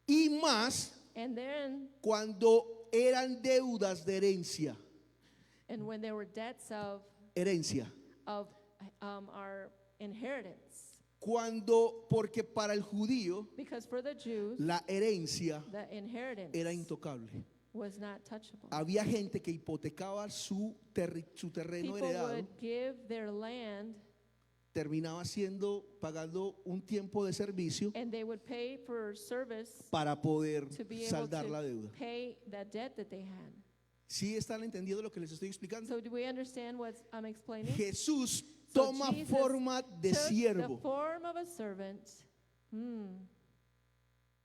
Y más And then, cuando eran deudas de herencia. and when there were debts of Herencia. our inheritance. Porque para el judío Because for the Jews, la herencia the inheritance era intocable. was not touchable. Había gente que hipotecaba su terreno People heredado, would give their land terminaba pagando un tiempo de servicio and they would pay for service para poder to be able saldar la to deuda. pay that debt that they had. ¿Sí están entendiendo lo que les estoy explicando? So do we understand what I'm explaining? Jesús So toma Jesus forma de took the siervo. form of a servant.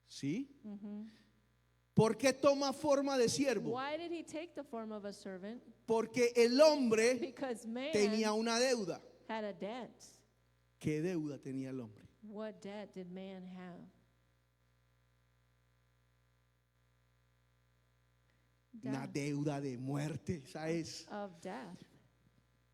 ¿Sí? ¿Por qué toma forma de siervo? Why did he take the form of a servant? Porque el hombre Because man tenía una deuda. had a debt. ¿Qué deuda tenía el hombre? What debt did man have? Una deuda de muerte, ¿sabes? Of death.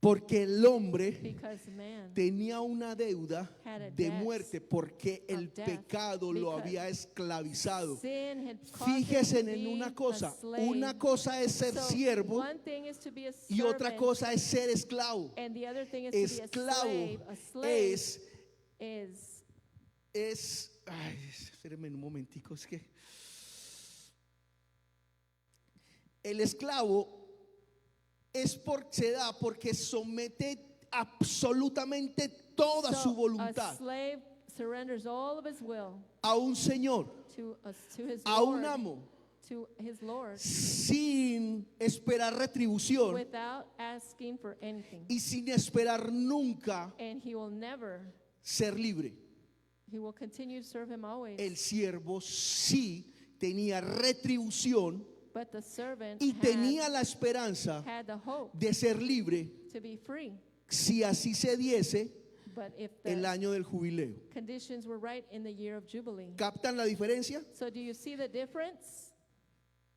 Porque el hombre Because man tenía una deuda had a de debt muerte porque el of death, pecado lo because había esclavizado. sin had caused him Fíjese to en be una cosa, a slave. una cosa es ser So siervo one thing is to be a y otra servant, cosa es ser esclavo. and the other thing is to be a Esclavo slave. A slave es, is ay, espérenme un momentico, es que el esclavo se da porque somete absolutamente toda su a voluntad slave surrenders all of his will a un señor, to his a un Lord, amo, to his Lord, sin esperar retribución without asking for anything. y sin esperar nunca And he will never, ser libre. he will continue to serve him always. El siervo sí tenía retribución But the servant y tenía la esperanza had the hope de ser libre to be free. si así se diese But if el the año del jubileo. conditions were right in the year of Jubilee. ¿Captan la diferencia? So do you see the difference?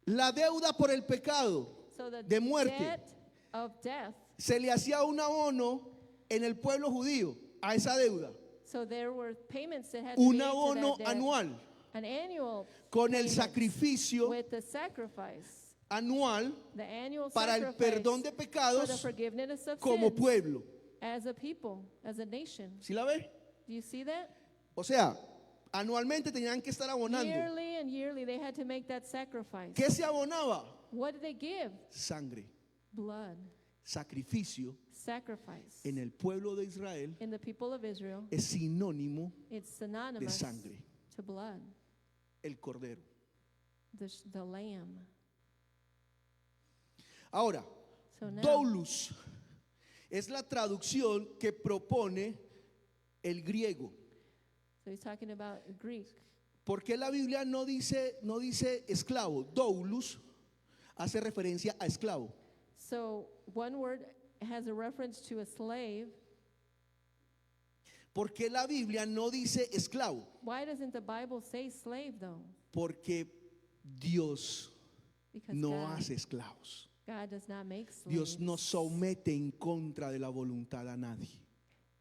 La deuda por el pecado So the de muerte debt of death, se le hacía un abono en el pueblo judío a esa deuda, so there were payments that had to be un made to abono that debt. anual An annual con el payment sacrificio with the sacrifice, anual the annual para el sacrifice perdón de for the pecados forgiveness of como sins pueblo. as a people, as a nation. ¿Sí la ve? Do you see that? O sea, anualmente tenían que estar abonando. Yearly and yearly they had to make that sacrifice. ¿Qué se abonaba? What did they give? Sangre. Blood. Sacrificio Sacrifice. en el pueblo de Israel In the people of Israel, es sinónimo it's de synonymous sangre. to blood. El cordero. The lamb. Ahora, So now, doulos es la traducción que propone el griego. so he's talking about Greek. ¿Por qué la Biblia no dice esclavo? Doulos hace referencia a esclavo. So one word has a reference to a slave. ¿Por qué la Biblia no dice esclavo? Why doesn't the Bible say slave though? Porque Dios Because no God, hace esclavos. God does not make slaves. Dios no somete en contra de la voluntad a nadie.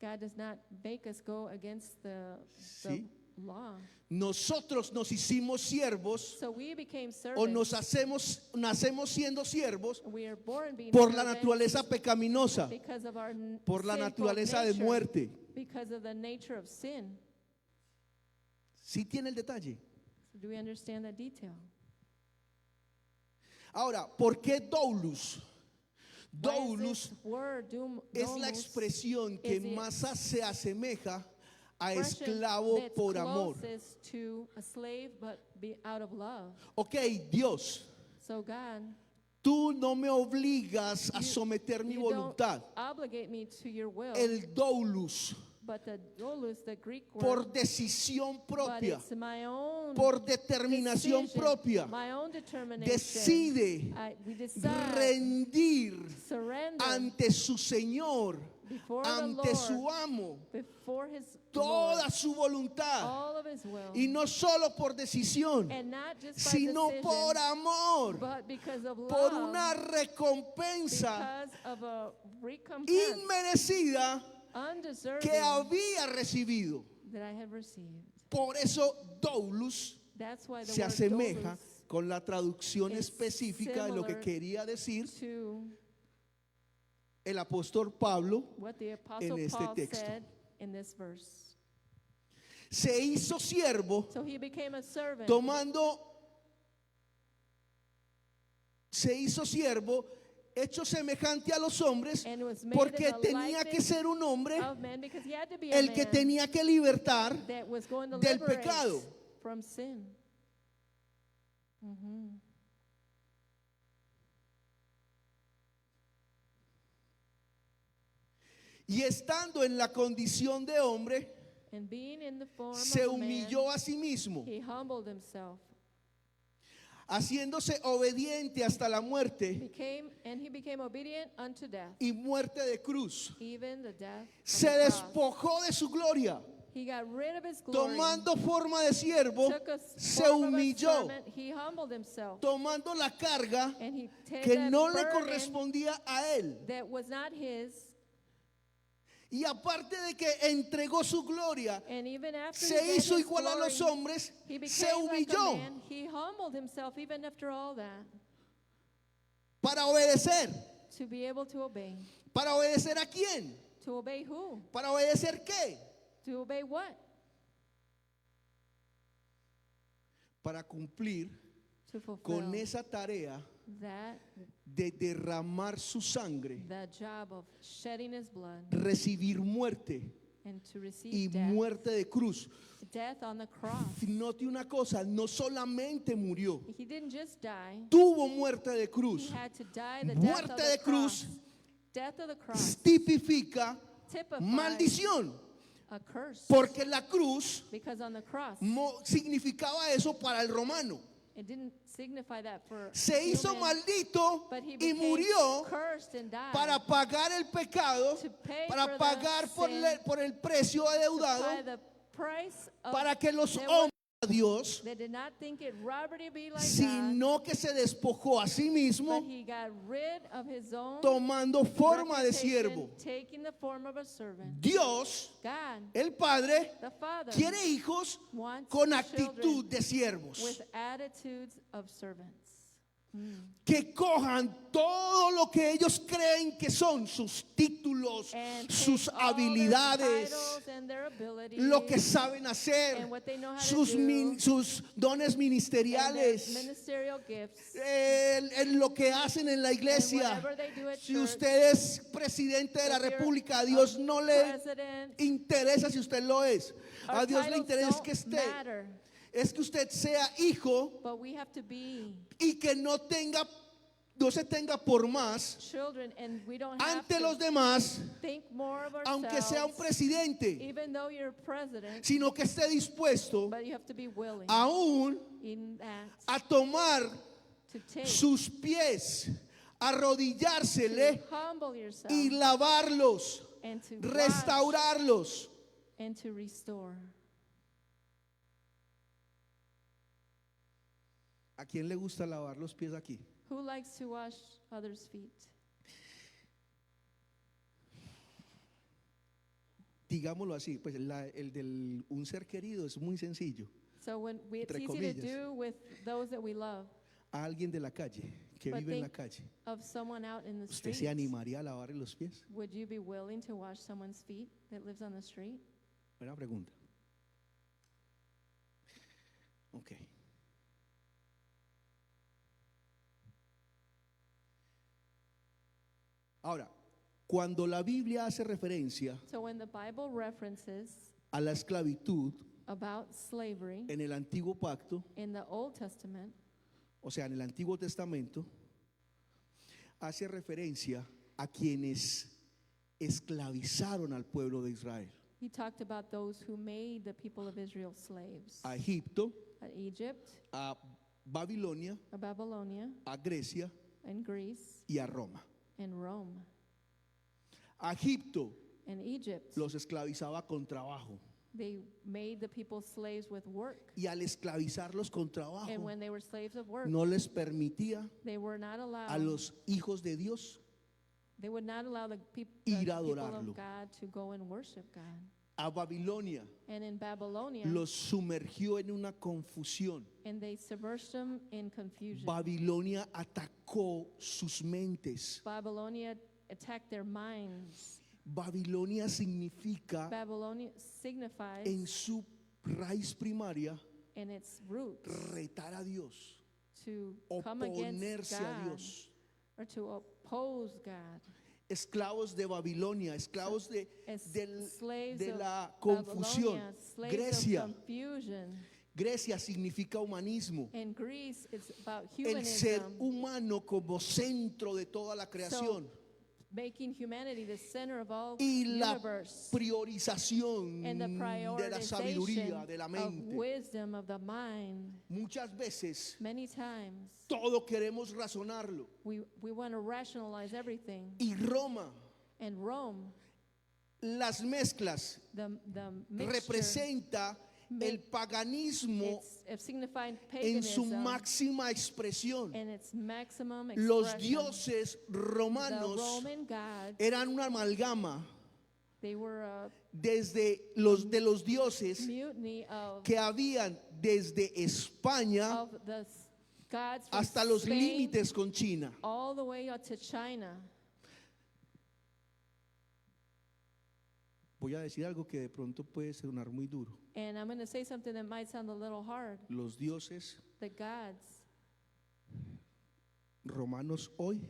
God does not make us go against the Sí. law. Nosotros nos hicimos siervos So we became o servants. nacemos siendo siervos We are born being por la servants naturaleza pecaminosa, because of our por la sinful naturaleza de nature, muerte. because of the nature of sin. ¿Sí tiene el detalle? So do we understand that detail? Ahora, ¿por qué doulos? Why is Doulos this word es la domus expresión que is the más se asemeja a expression esclavo that's por amor. closest to a slave but be out of love? Ok, Dios, So God, tú no me obligas a You- someter mi you don't voluntad. obligate me to your will, El doulos, but the doulos, the Greek por word, decisión but propia, it's my own por determinación decision, propia, my own determination. decide We decide, rendir surrender ante su Señor, before the ante su Lord, amo, before His toda Lord, su voluntad. all of His will, Y no solo por decisión, and not just by sino decision, por amor, but because of por love, una recompensa because of a recompense inmerecida undeserving que había recibido. that I have received. Por eso doulos That's why the se word asemeja doulos con la traducción is específica de lo que similar quería decir to el apóstol Pablo. what the Apostle este Paul texto. said in this verse. Se hizo siervo So he became a servant, se hizo siervo hecho semejante a los hombres and was made porque in the tenía que likeness ser un hombre of men, because he had to be a el que man tenía que libertar that was going to del liberate pecado. from sin. Mhm. y estando en la condición de hombre And being in the form se of a man, humilló a sí mismo, he humbled himself, haciéndose obediente hasta la muerte he became obedient unto death, y muerte de cruz. even the death of Se the cross. despojó de su gloria, He got rid of his glory, tomando forma de siervo, took a se form of a humilló, servant, he humbled himself, tomando la carga and he took que that no le burden correspondía a él. that was not his, Y aparte de que entregó su gloria, and even after se he got hizo his igual a los glory, hombres, he became se like a humilló man. He humbled himself even after all that para obedecer. to be able to obey. ¿Para obedecer a quién? To obey who? ¿Para obedecer qué? To obey what? Para cumplir To fulfill con esa tarea that, de derramar su sangre, the job of shedding his blood recibir muerte and to receive y death, muerte de cruz. death on the cross. Note una cosa, no solamente murió, He didn't just die. tuvo muerte de He cruz. had to die the death Muerte of de the cruz cross. Death of the cross tipifica typifies maldición, a curse. porque la cruz Because on the cross, significaba eso para el romano. it didn't signify that for Se hizo human, maldito but he y became murió cursed and died para pagar el pecado, to pay para for pagar the por sin, por el precio to adeudado, pay the price of para que los their hombres a Dios, They did not think it robbery to be like God, sino que se despojó a sí mismo, but he got rid of his own tomando forma de reputation, siervo. taking the form of a servant. Dios, God, el Padre, the Father, quiere hijos wants con children actitud de siervos. with attitudes of servants. que cojan todo lo que ellos creen que son sus títulos, And sus take all their habilidades, titles and their abilities lo que saben hacer, and what they know how to sus, do, sus dones and their ministeriales, ministerial gifts, en lo que hacen en la and iglesia. whatever they do at Si church. usted es presidente de la If you're República, a a Dios no le president, interesa si usted lo es. A our Dios le titles interesa don't que esté. matter, Es que usted sea hijo but we have to be y que no se tenga por más children, and we don't have ante to los demás, think more of aunque sea un ourselves, presidente, even though you're president, sino que esté dispuesto but you have to be willing aún in that a tomar to take, sus pies, to arrodillársele humble yourself, y lavarlos, and to wash, restaurarlos. and to restore. ¿A quién le gusta lavar los pies aquí? Who likes to wash others' feet? Digámoslo así, pues el del un ser querido es muy sencillo. So when it's Entre easy to comillas. do with those that we love, A alguien de la calle, que But vive en la think calle, of someone out in the ¿usted street, se animaría a lavarle los pies? would you be willing to wash someone's feet that lives on the street? Buena pregunta. Ok. Ahora, cuando la Biblia hace referencia So when the Bible references a la esclavitud about slavery en el Antiguo Pacto, in the Old Testament, o sea, en el Antiguo Testamento, hace referencia a quienes esclavizaron al pueblo de Israel. he talked about those who made the people of Israel slaves. A Egipto, Egypt, a Babilonia, a Babylonia, a Grecia and Greece, y a Roma. and Rome. A Egipto And Egypt, los esclavizaba con trabajo. they made the people slaves with work. Y al esclavizarlos con And trabajo, when they were slaves of work, no les permitía they were not a allowed, los hijos de Dios they would not allow the ir a people adorarlo. of God to go and worship God. A Babilonia And in Babylonia, los sumergió en una confusión. and they submerged them in confusion. Babilonia atacó sus mentes. Babylonia attacked their minds. Babilonia significa Babylonia signifies en su raíz primaria in its roots retar a Dios, to come against oponerse a God Dios. or to oppose God. Esclavos de Babilonia, esclavos As slaves de of la confusión. Babylonia, slaves Grecia, of confusion. Grecia significa humanismo. In Greece, it's about El ser humanism, humano como centro de toda la creación. making humanity the center of all Y la universe, priorización and the de la sabiduría, prioritization de la of mente. wisdom of the mind. Muchas veces Many times, todo queremos razonarlo. we want to rationalize everything. Y Roma, And Rome, las mezclas, the mixture, representa el paganismo it's signifying en su paganism máxima expresión. and its maximum Los expression. dioses The romanos Roman gods, eran una amalgama they were a desde los dioses mutiny of que habían desde España the gods from hasta los Spain límites con China. all the way up to China. Voy a decir algo que de pronto puede sonar muy duro. And I'm going to say something that might sound a little hard. Los dioses The gods, romanos hoy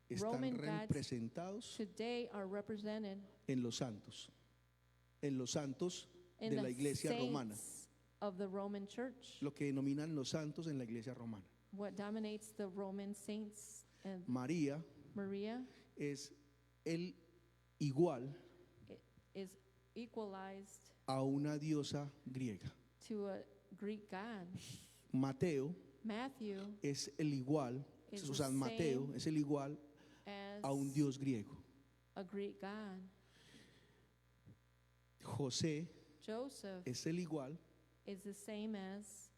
están Roman gods representados today are represented en los santos in de la the iglesia romana, saints of the Roman church. lo que denominan los santos en la iglesia romana. What dominates the Roman saints and María Maria es el igual is equalized a una diosa griega. to a Greek god. Mateo Matthew es el igual, is o the sea, Mateo same es el igual as a un dios griego. a Greek god. José Joseph es el igual is the same as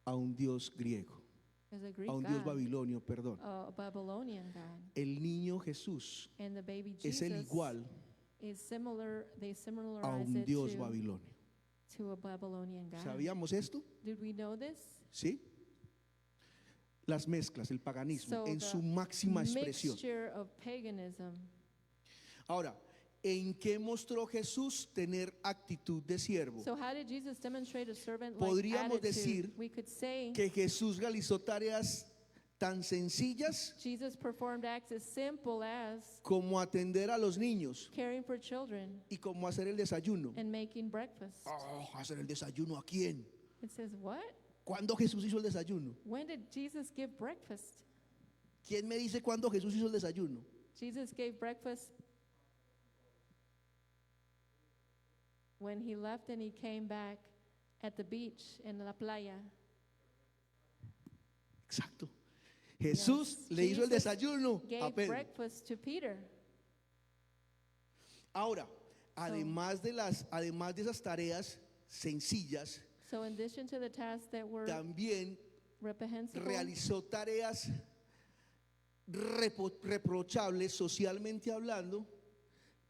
a un dios griego, a Greek a un dios god, babilonio, perdón. a Babylonian god. El niño Jesús And the baby es el Jesus igual is similar, they a similarize un it dios babilonio. to a Babylonian god. ¿Sabíamos esto? Did we know this? ¿Sí? las mezclas, el paganismo, So en the su máxima expresión. mixture of paganism. Ahora, ¿en qué mostró Jesús tener actitud de siervo? So how did Jesus demonstrate a servant-like Podríamos attitude? decir We could say Que Jesús realizó tareas tan sencillas Jesus performed acts as simple as como atender a los niños caring for children y como hacer el desayuno. and making breakfast. Oh, ¿hacer el desayuno a quién? It says, what? ¿Cuándo Jesús hizo el desayuno? When did Jesus give breakfast? ¿Quién me dice cuándo Jesús hizo el desayuno? Jesus gave breakfast when he left and he came back at the beach in la playa. Exacto. Jesús Yes. le hizo el Jesus desayuno a Gave Pedro. breakfast to Peter. Ahora, además de esas tareas sencillas, So in addition to the tasks that were también reprehensible, realizó tareas reprochables socialmente hablando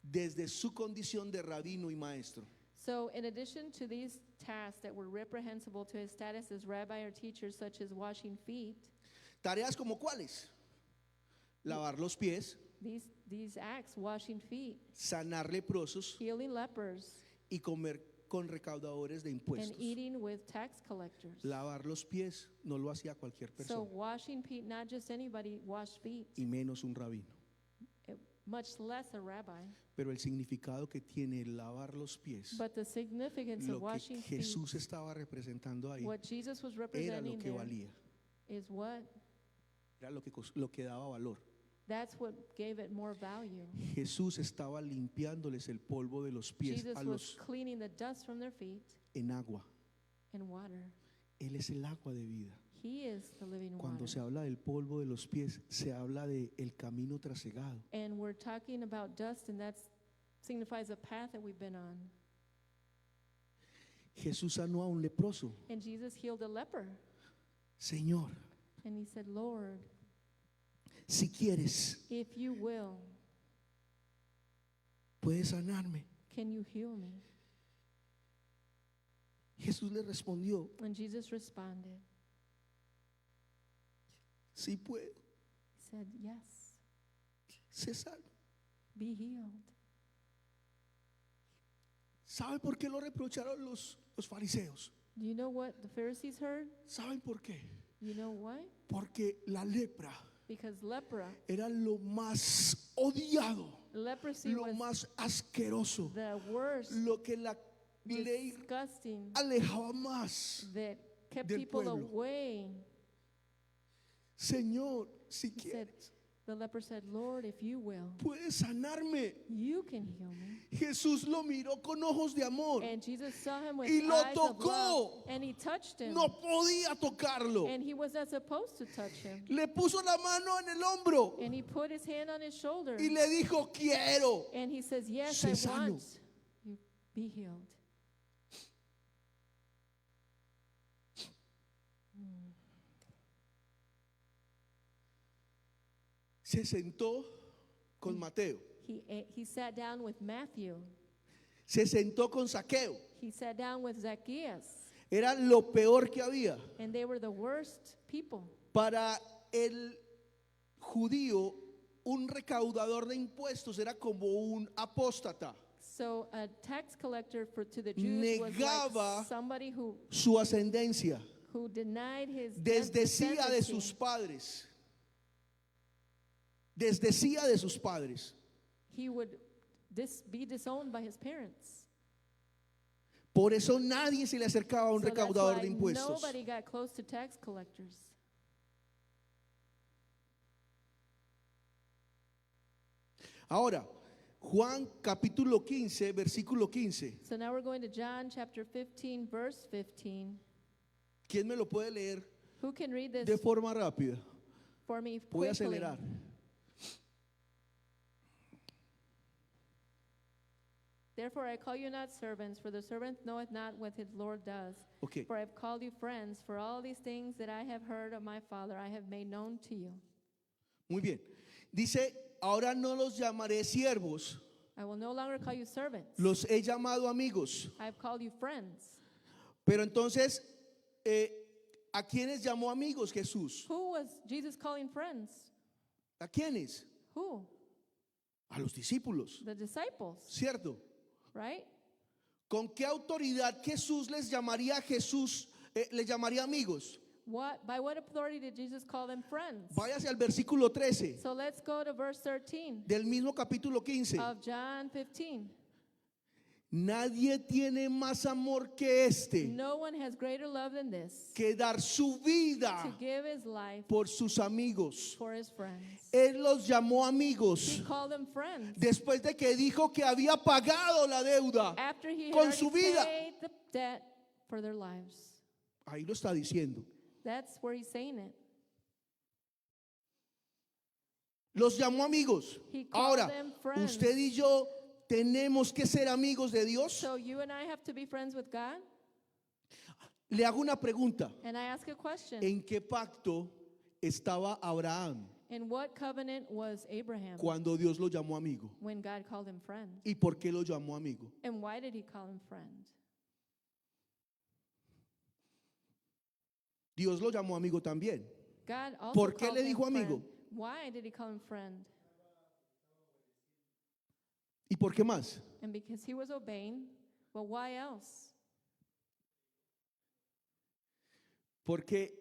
desde su condición de rabino y maestro. so in addition to these tasks that were reprehensible to his status as rabbi or teacher, such as washing feet, Tareas como cuáles: lavar los pies, these acts, washing feet, sanar leprosos healing lepers, y comer con recaudadores de and impuestos. eating with tax collectors. Lavar los pies no lo hacía cualquier So persona, washing feet, not just anybody washed feet, y menos un rabino. much less a rabbi. Pero el significado que tiene lavar los pies, But the significance of lo que washing feet, Jesús estaba representando ahí, what Jesus was era representing lo que there, valía, is what? era lo que daba valor. That's what gave it more value. Jesús estaba limpiándoles el polvo de los pies Jesus a was los cleaning the dust from their feet en agua. in water. Él es el agua de vida. He is the living Cuando water. se habla del polvo de los pies, se habla de el camino trasegado. And we're talking about dust, and that signifies a path that we've been on. Jesús sanó a un leproso. And Jesus healed a leper. Señor, And he said, Lord, si quieres, if you will, puedes sanarme. can you heal me? Jesús le respondió, And Jesus responded, sí puedo, he said, yes, sé sano. be healed. ¿Sabe por qué lo reprocharon los fariseos? Do you know what the Pharisees heard? ¿Saben por qué? You know why? Porque la lepra Because lepra, era lo más odiado, leprosy lo was más asqueroso, the worst, lo que la ley disgusting, alejaba más. that kept del people pueblo. away. Señor, si He said, quieres, the leper said, Lord, if you will, puedes sanarme. you can heal me. Jesús lo miró con ojos de amor. And Jesus saw him with Y lo eyes of love, tocó. and he touched him. No podía tocarlo. And he was not supposed to touch him. Le puso la mano en el hombro And he put his hand on his shoulder. y le dijo, quiero. And he says, yes, Sé I sano. want you be healed. Se sentó con Mateo. He sat down with Matthew. Se sentó con Zaqueo. He sat down with Zacchaeus. Era lo peor que había. And they were the worst people. Para el judío, un recaudador de impuestos era como un apóstata. So a tax collector to the Jews was Negaba like somebody su ascendencia. who denied his Desdecía de descendancy. sus padres. Desdecía de sus padres. He would be disowned by his parents. Por eso nadie se le acercaba a un So that's recaudador why de impuestos. nobody got close to tax collectors. Ahora, Juan capítulo 15, versículo 15. So now we're going to John chapter 15, verse 15. ¿Quién me lo puede leer Who can read this de forma rápida? for me Voy a quickly? acelerar. Therefore I call you not servants, for the servant knoweth not what his Lord does. Ok. For I have called you friends, for all these things that I have heard of my Father I have made known to you. Muy bien. Dice, ahora no los llamaré siervos, I will no longer call you servants. los he llamado amigos. I have called you friends. Pero entonces, ¿A quiénes llamó amigos Jesús? Who was Jesus calling friends? ¿A quiénes? Who? A los discípulos, The disciples, ¿cierto? right? ¿Con qué autoridad Jesús les llamaría les llamaría amigos? By what authority did Jesus call them friends? Váyase al versículo 13 So let's go to verse 13 del mismo capítulo 15. of John 15. Nadie tiene más amor que este, No one has greater love than this, que dar su vida to give his life por sus amigos. for his friends. Él los llamó He amigos called them friends después de que dijo que había pagado la deuda after he had con already su vida. paid the debt for their lives. Ahí lo está diciendo. That's where he's saying it. Los llamó amigos. He called Ahora, them friends. usted y yo tenemos que ser amigos de Dios. So you and I have to be friends with God? Le hago una pregunta. And I ask a question. ¿En qué pacto estaba Abraham In what covenant was Abraham cuando Dios lo llamó amigo? when God called him friend? ¿Y por qué lo llamó amigo? And why did he call him friend? Dios lo llamó amigo también. God also ¿Por qué called le him dijo friend. amigo? Why did he call him friend? ¿Y por qué más? And because he was obeying. But why else? Porque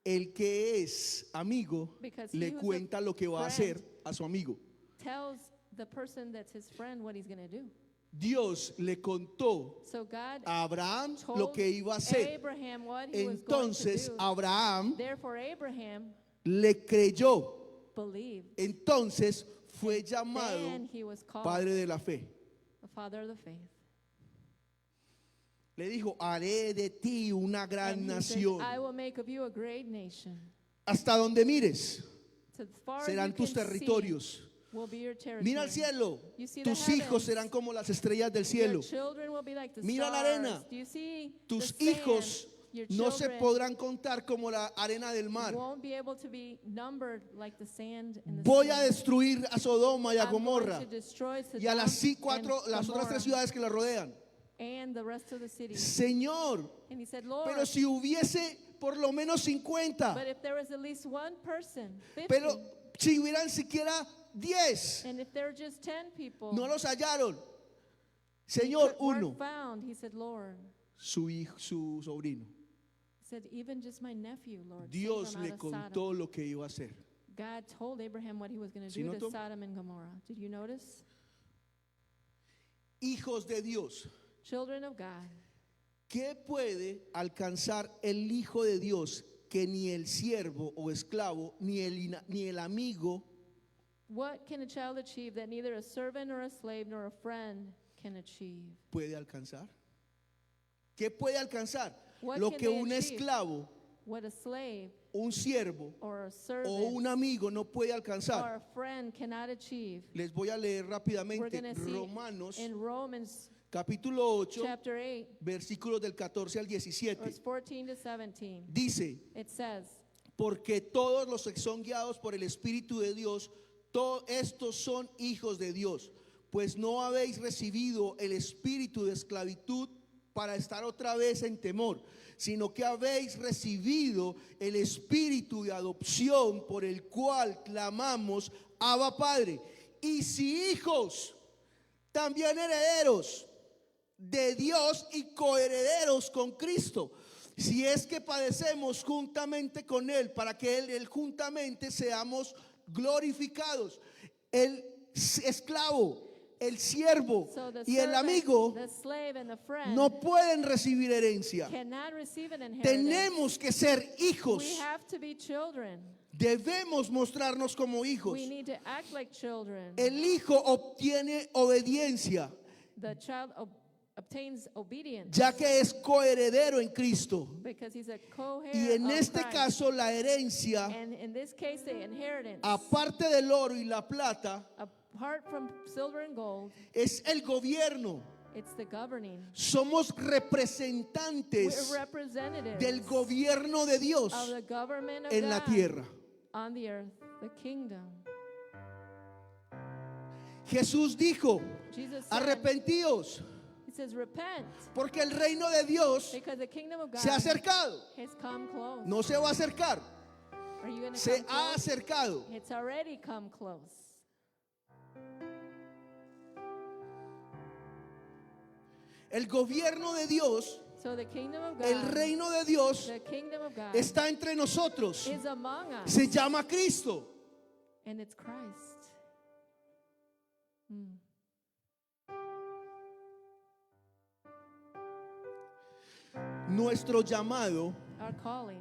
el que es amigo Because le he who's a cuenta lo que va a hacer friend a su amigo. tells the person that's his friend what he's going to do. Dios le contó So God a Abraham told lo que iba a hacer. Abraham what he was going Entonces to do. Abraham Therefore Abraham le creyó. believed. Entonces fue llamado Then he was called Padre de la Fe. the father of the faith. Le dijo, haré de ti una gran And he said, nación. I will make of you a great nation. Hasta donde mires To the far serán you tus can territorios. see will be your territory. Mira al cielo. You see the Tus hijos heavens. serán como las estrellas del Your cielo. children will be like the Mira la stars. arena. Do you see Tus the sand? hijos Your no se children podrán contar como la arena del mar. won't be able to be numbered like the sand in the Voy sea. a destruir a Sodoma y a I'm going Gomorra to destroy y a las Sodom las otras tres ciudades que la rodean. and the rest of the cities. Señor, And he said, Lord, pero si hubiese por lo menos 50, but if there was at least one person, 50, pero si hubieran siquiera 10, and if there were just 10 people, no los hallaron. Señor, weren't uno, found, he said, Lord, su hijo, su sobrino. he said, even just my nephew, Lord, save Dios him le out of Sodom. contó lo que iba a hacer. God told Abraham what he was going to ¿Sí do notó? to Sodom and Gomorrah. Did you notice? Hijos de Dios. Children of God. ¿Qué puede alcanzar el Hijo de Dios que ni el siervo o esclavo, ni el amigo What can a child achieve that neither a servant nor a slave nor a friend can achieve? puede alcanzar? ¿Qué puede alcanzar? What Lo can que they un achieve? esclavo, What a slave un siervo or a o servant un amigo no puede or alcanzar. a friend cannot achieve. Les voy a leer We're rápidamente going to see Romanos in Romans capítulo 8, chapter 8, versículos del 14 al 17. verse 14 to 17. Dice, It says, porque todos los que son guiados por el Espíritu de Dios, todos estos son hijos de Dios, pues no habéis recibido el espíritu de esclavitud para estar otra vez en temor, sino que habéis recibido el espíritu de adopción por el cual clamamos, Abba Padre. Y si hijos, también herederos de Dios y coherederos con Cristo, si es que padecemos juntamente con Él, para que Él juntamente seamos glorificados. El esclavo, el siervo so the y el servant, amigo the slave, and the friend no pueden recibir herencia. cannot receive an inheritance. Tenemos que ser hijos. We have to be children. Debemos mostrarnos como hijos. We need to act like children. El hijo obtiene obediencia, The child obtains obedience ya que es coheredero en Cristo. because he's a co-heir Y en of este Christ. caso la herencia, And in this case, the inheritance, aparte del oro y la plata, apart from silver and gold, es el gobierno. it's the governing. Somos We're representantes representatives del gobierno de Dios of the government of en la God tierra. on the earth, the kingdom. Jesús dijo, Jesus said, arrepentíos, he It says repent, porque el reino de Dios because the kingdom of God se ha acercado. has come close. No se va a acercar, Are you going to se come ha close? acercado. It's already come close. El gobierno de Dios, So the kingdom of God, el reino de Dios the kingdom of God está entre nosotros. is among us, Se llama Cristo. and it's Christ. Mm. Nuestro llamado Our calling,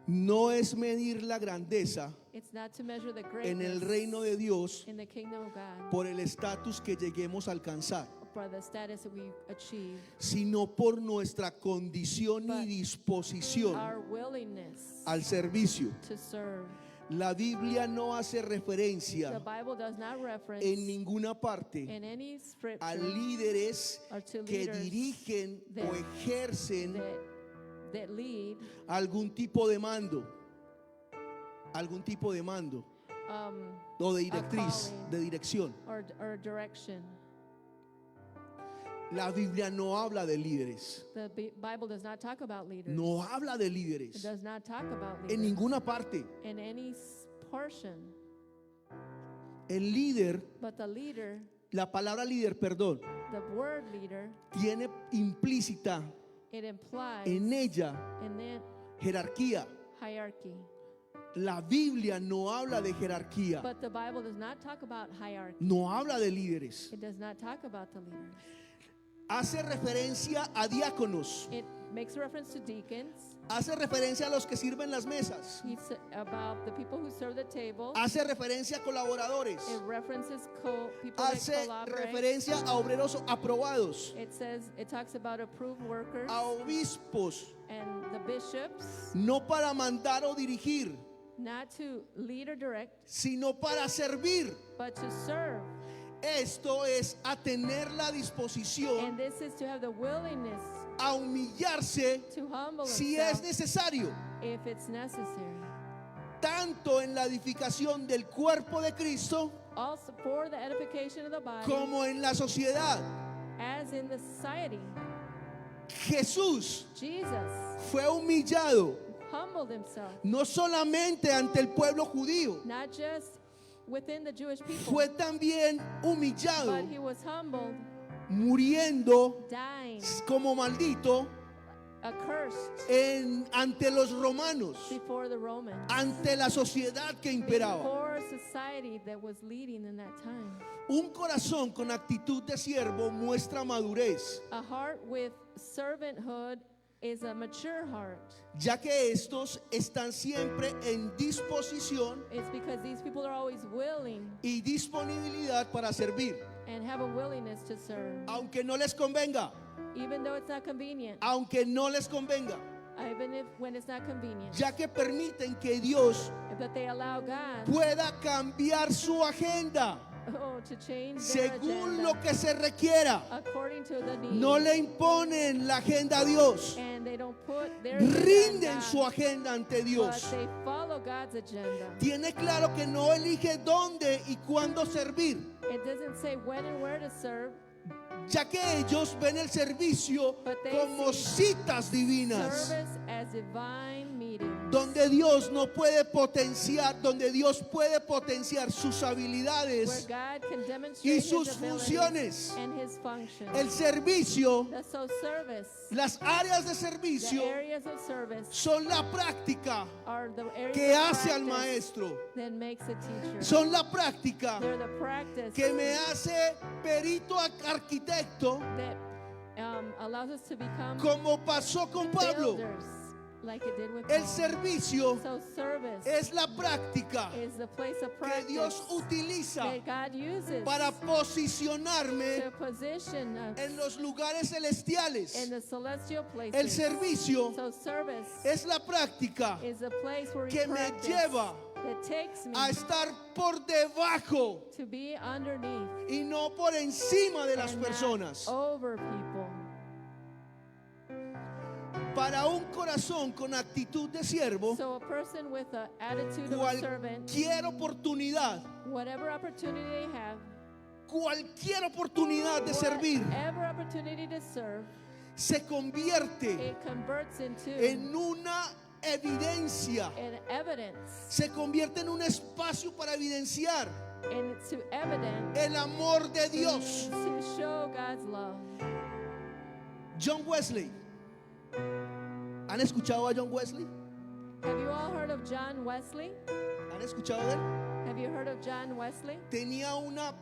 no es medir la grandeza it's not to measure the en el greatness reino de Dios in the kingdom of God por el estatus que lleguemos a alcanzar, for the status that we achieve, sino por nuestra condición y But disposición our willingness al servicio. to serve. La Biblia no hace The referencia Bible does not reference en ninguna parte in any a scripture líderes or to que leaders dirigen that- o ejercen that lead algún tipo de mando, algún tipo de mando o de directriz, calling. de dirección. or direction. La Biblia no habla de líderes, The Bible does not talk about leaders. no habla de It líderes does not talk about en leaders ninguna parte. in any portion. El líder, But the leader, la palabra líder, perdón, the word leader, tiene implícita it implies en ella in that jerarquía. hierarchy. La Biblia no habla de jerarquía, But the Bible does not talk about hierarchy. no habla de líderes. It does not talk about the leaders. Hace referencia a diáconos, It makes reference to deacons. hace referencia a los que sirven las mesas, It's about the people who serve the table. hace referencia a colaboradores, It references people that hace collaborate. referencia a obreros aprobados, It talks about approved workers a obispos, and the bishops, no para mandar o dirigir, not to lead or direct, sino para servir. but to serve. Esto es a tener la disposición And this is to have the willingness a humillarse to humble si es himself necesario, if it's necessary. tanto en la edificación del cuerpo de Cristo Also for the edification of the body, como en la sociedad. as in the society. Jesús Jesus fue humillado humbled himself, no solamente ante el pueblo judío, not just within the Jewish people, fue también humillado, but he was humbled, muriendo dying, como maldito accursed ante los romanos, before the Romans, ante la sociedad que imperaba. before a society that was leading in that time. Un corazón con actitud de siervo muestra madurez, A heart with servanthood is a mature heart. ya que estos están siempre en disposición It's because these people are always willing y disponibilidad para servir, and have a willingness to serve, aunque no les convenga, even though it's not convenient, aunque no les convenga, even if when it's not convenient, ya que permiten que Dios but they allow God pueda cambiar su agenda to change their según agenda lo que se requiera. according to the need. No le imponen la agenda a Dios, And they don't put their agenda on rinden God, su agenda ante but Dios. they follow God's agenda. Tiene claro que no elige dónde y cuándo servir, It doesn't say when and where to serve, ya que ellos ven el servicio But they como see citas divinas, service as divine meetings, donde Dios no puede potenciar, donde Dios puede potenciar sus where habilidades God can y demonstrate sus his abilities funciones. and his functions. El servicio, So service, las áreas de the servicio areas of service son la práctica are the areas que of hace al practice maestro, that makes a teacher. son la práctica They're the practice que me hace perito arquitecto, that allows us to become como pasó con Pablo. builders, like it did with El Paul. servicio So service es la práctica is the place of que practice Dios utiliza that God uses para posicionarme to position us en los lugares celestiales. in the celestial places. El servicio So service es la práctica is the place where we que me practice lleva that takes me a estar por debajo to be underneath y no por encima de las and not personas. over people. Para un corazón con actitud de siervo, So a person with an attitude of a servant, cualquier oportunidad, whatever opportunity they have, cualquier oportunidad de servir whatever opportunity to serve, se convierte it converts into en una evidencia, an evidence, se convierte en un espacio para evidenciar and to evidence el amor de Dios. to show God's love. John Wesley. ¿Han escuchado a John Wesley? Have you all heard of John Wesley? ¿Han escuchado de él? Have you heard of John Wesley? Tenía una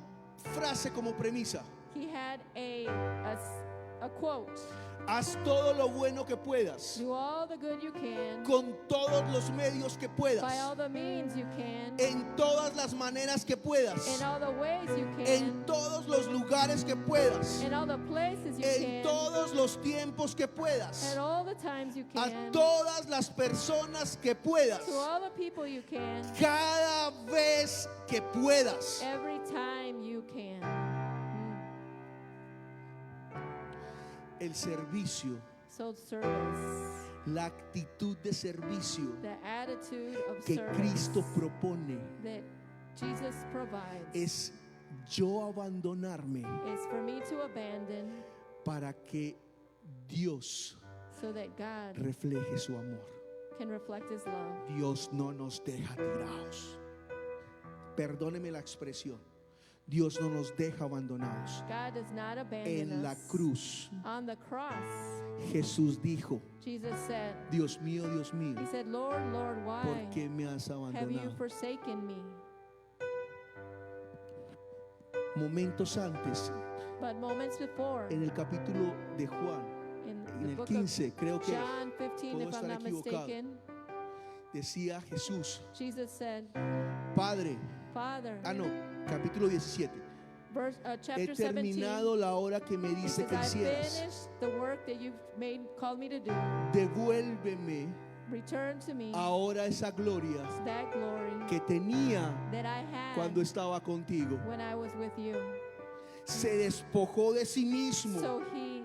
frase como premisa: He had a quote: haz todo lo bueno que puedas, do all the good you can, con todos los medios que by puedas, all the means you can, en todas las maneras que in puedas, all the ways you en can, todos los lugares que puedas, in all the places you en can, todos los tiempos que puedas, at all the times you a can, todas las personas que puedas, to all the people you can, cada vez que puedas. every time you can. El servicio, So service, la actitud de servicio the attitude of que service Cristo propone that Jesus provides, es yo abandonarme is for me to abandon para que Dios so that God refleje su amor. can reflect His love. Dios no nos deja tirados. Perdóneme la expresión. Dios no nos deja abandonados. God does not abandon En la us. cruz, On the cross, Jesús dijo: Jesus said, Dios mío, He said, Lord, Lord, why ¿por qué me has have you abandonado? forsaken me? Momentos antes, But moments before, en el capítulo de Juan, in en the el book 15, creo of que John 15, puedo if I'm estar not equivocado. mistaken, decía Jesús: Jesus said, Padre, Father, capítulo 17, he chapter 17, terminado la hora que me he dice says, que I hicieras. finished the work that you've called me to do. Devuélveme Return to me ahora esa gloria that glory que tenía that I had cuando estaba contigo. when I was with you. Se despojó de sí mismo So he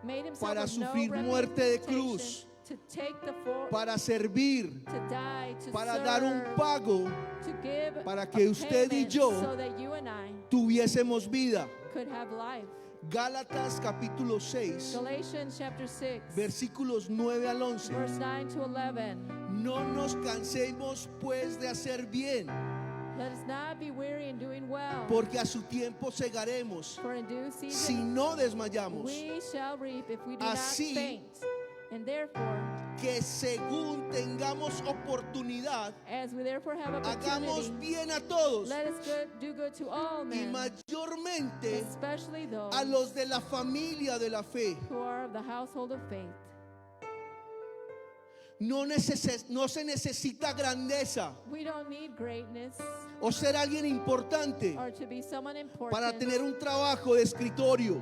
made himself para of no sufrir muerte de reputation, cruz, to take the para servir, to die, to para serve, dar un pago, to give para a que usted y payment yo so that you and I tuviésemos vida. could have life. Gálatas capítulo 6, Galatians chapter 6, versículos 9 al 11. verse 9 to 11. No nos cansemos pues de hacer bien, Let us not be weary in doing well, porque a su tiempo segaremos for in due si season no desmayamos. we shall reap if we do Así not faint. And therefore, Que según tengamos oportunidad, as we therefore have hagamos opportunity, bien a todos, let us do good to all y men, mayormente especially those a los de la familia de la fe. who are of the household of faith. No se necesita grandeza We don't need greatness o ser alguien importante or to be someone important para tener un trabajo de escritorio.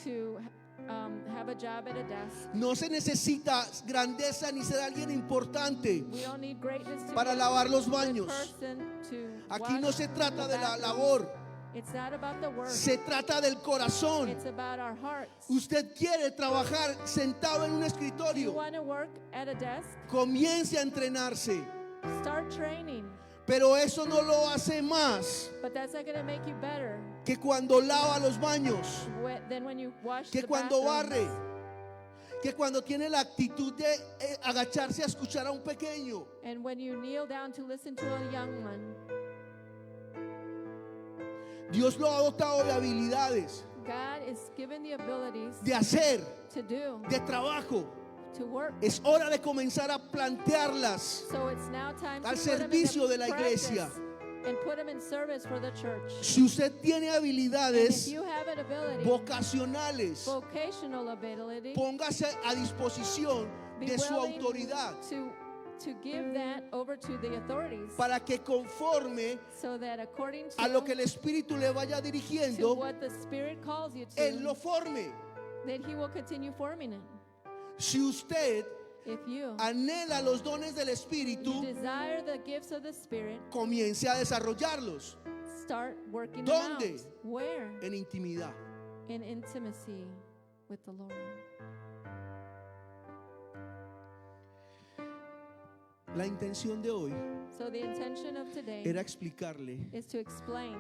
to have a job at a desk. No se necesita grandeza ni ser alguien importante. We don't need greatness to Para be lavar los a good baños. person to Aquí no wash se trata the de la bathrooms. labor, It's not about the work. se trata del corazón. It's about our hearts. Usted quiere trabajar sentado en un Do you escritorio, want to work at a desk? comience a entrenarse, Start training. pero eso no lo hace más But that's not going to make you better que cuando lava los baños, than when you wash que the cuando bathrooms, barre, que cuando tiene la actitud de agacharse a escuchar a un pequeño. and when you kneel down to listen to a young one. Dios lo ha dotado de habilidades, God is given the abilities de hacer, to do, de trabajo. to work. Es hora de comenzar a plantearlas So it's now time to al put them servicio into de la iglesia. practice and put them in service for the church. Si usted tiene And if habilidades you have an ability, vocacionales, vocational ability, póngase a disposición be de su willing autoridad to give that over to the authorities para que conforme so that according a lo to, que el Espíritu le vaya to dirigiendo, what the Spirit calls you Él lo to, forme. that He will continue forming it. Si usted If you anhela los dones del you Espíritu, desire the gifts of the Spirit, comience a desarrollarlos start working them out. ¿Dónde? Where? en intimidad. In intimacy with the Lord. La intención de hoy So the intention of today era explicarle is to explain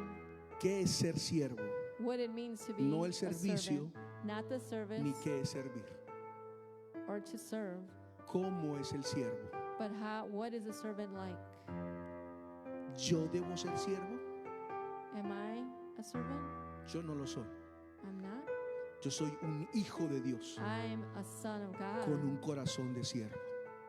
¿Qué es ser siervo? what it means to be No el a servicio, servant, not the service ni qué es servir. or to serve, ¿Cómo es el siervo? but what is a servant like? ¿Yo debo ser siervo? Am I a servant? Yo no lo soy. I'm not. Yo soy un hijo de Dios I'm a son of con God un corazón de siervo.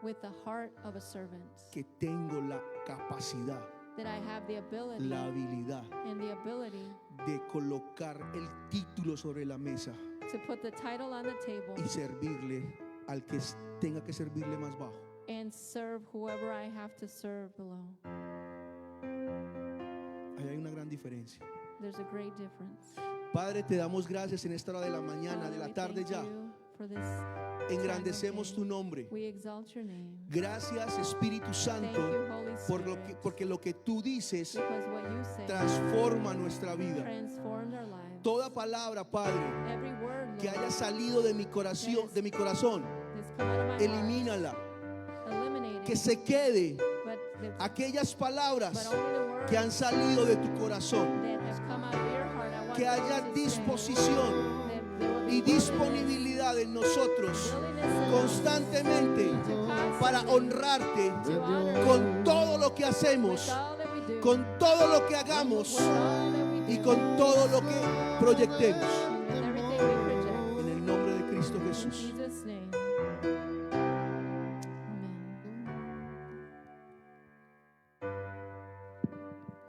with the heart of a servant, Que tengo la capacidad, that I have the ability la habilidad and the ability de colocar el título sobre la mesa to put the title on the table y servirle al que tenga que servirle más bajo. and serve whoever I have to serve below. Ahí hay una gran diferencia. There's a great difference. Padre, te damos gracias en esta hora de la mañana, Father, de la we tarde thank ya. you for this Engrandecemos time tu of day. nombre. We exalt your name. Gracias, Espíritu Thank Santo, you, Holy Spirit, porque lo que tú dices because what you say transforma nuestra vida. transformed our lives. Toda palabra, Padre, Every word, que Lord, haya salido de mi corazón, that's come out of my elimínala. heart, eliminate Que it. se quede But aquellas palabras only the words que han salido de tu corazón. that have come out of your heart, I want Que haya them to disposición say, that there will be y disponibilidad en nosotros willingness in us constantemente to para constantly honrarte to honor con todo lo que with hacemos, all that we do, con todo lo que hagamos with all that we y do, con todo lo que proyectemos. with everything we project. En el nombre de Cristo In Jesús. Jesus' name.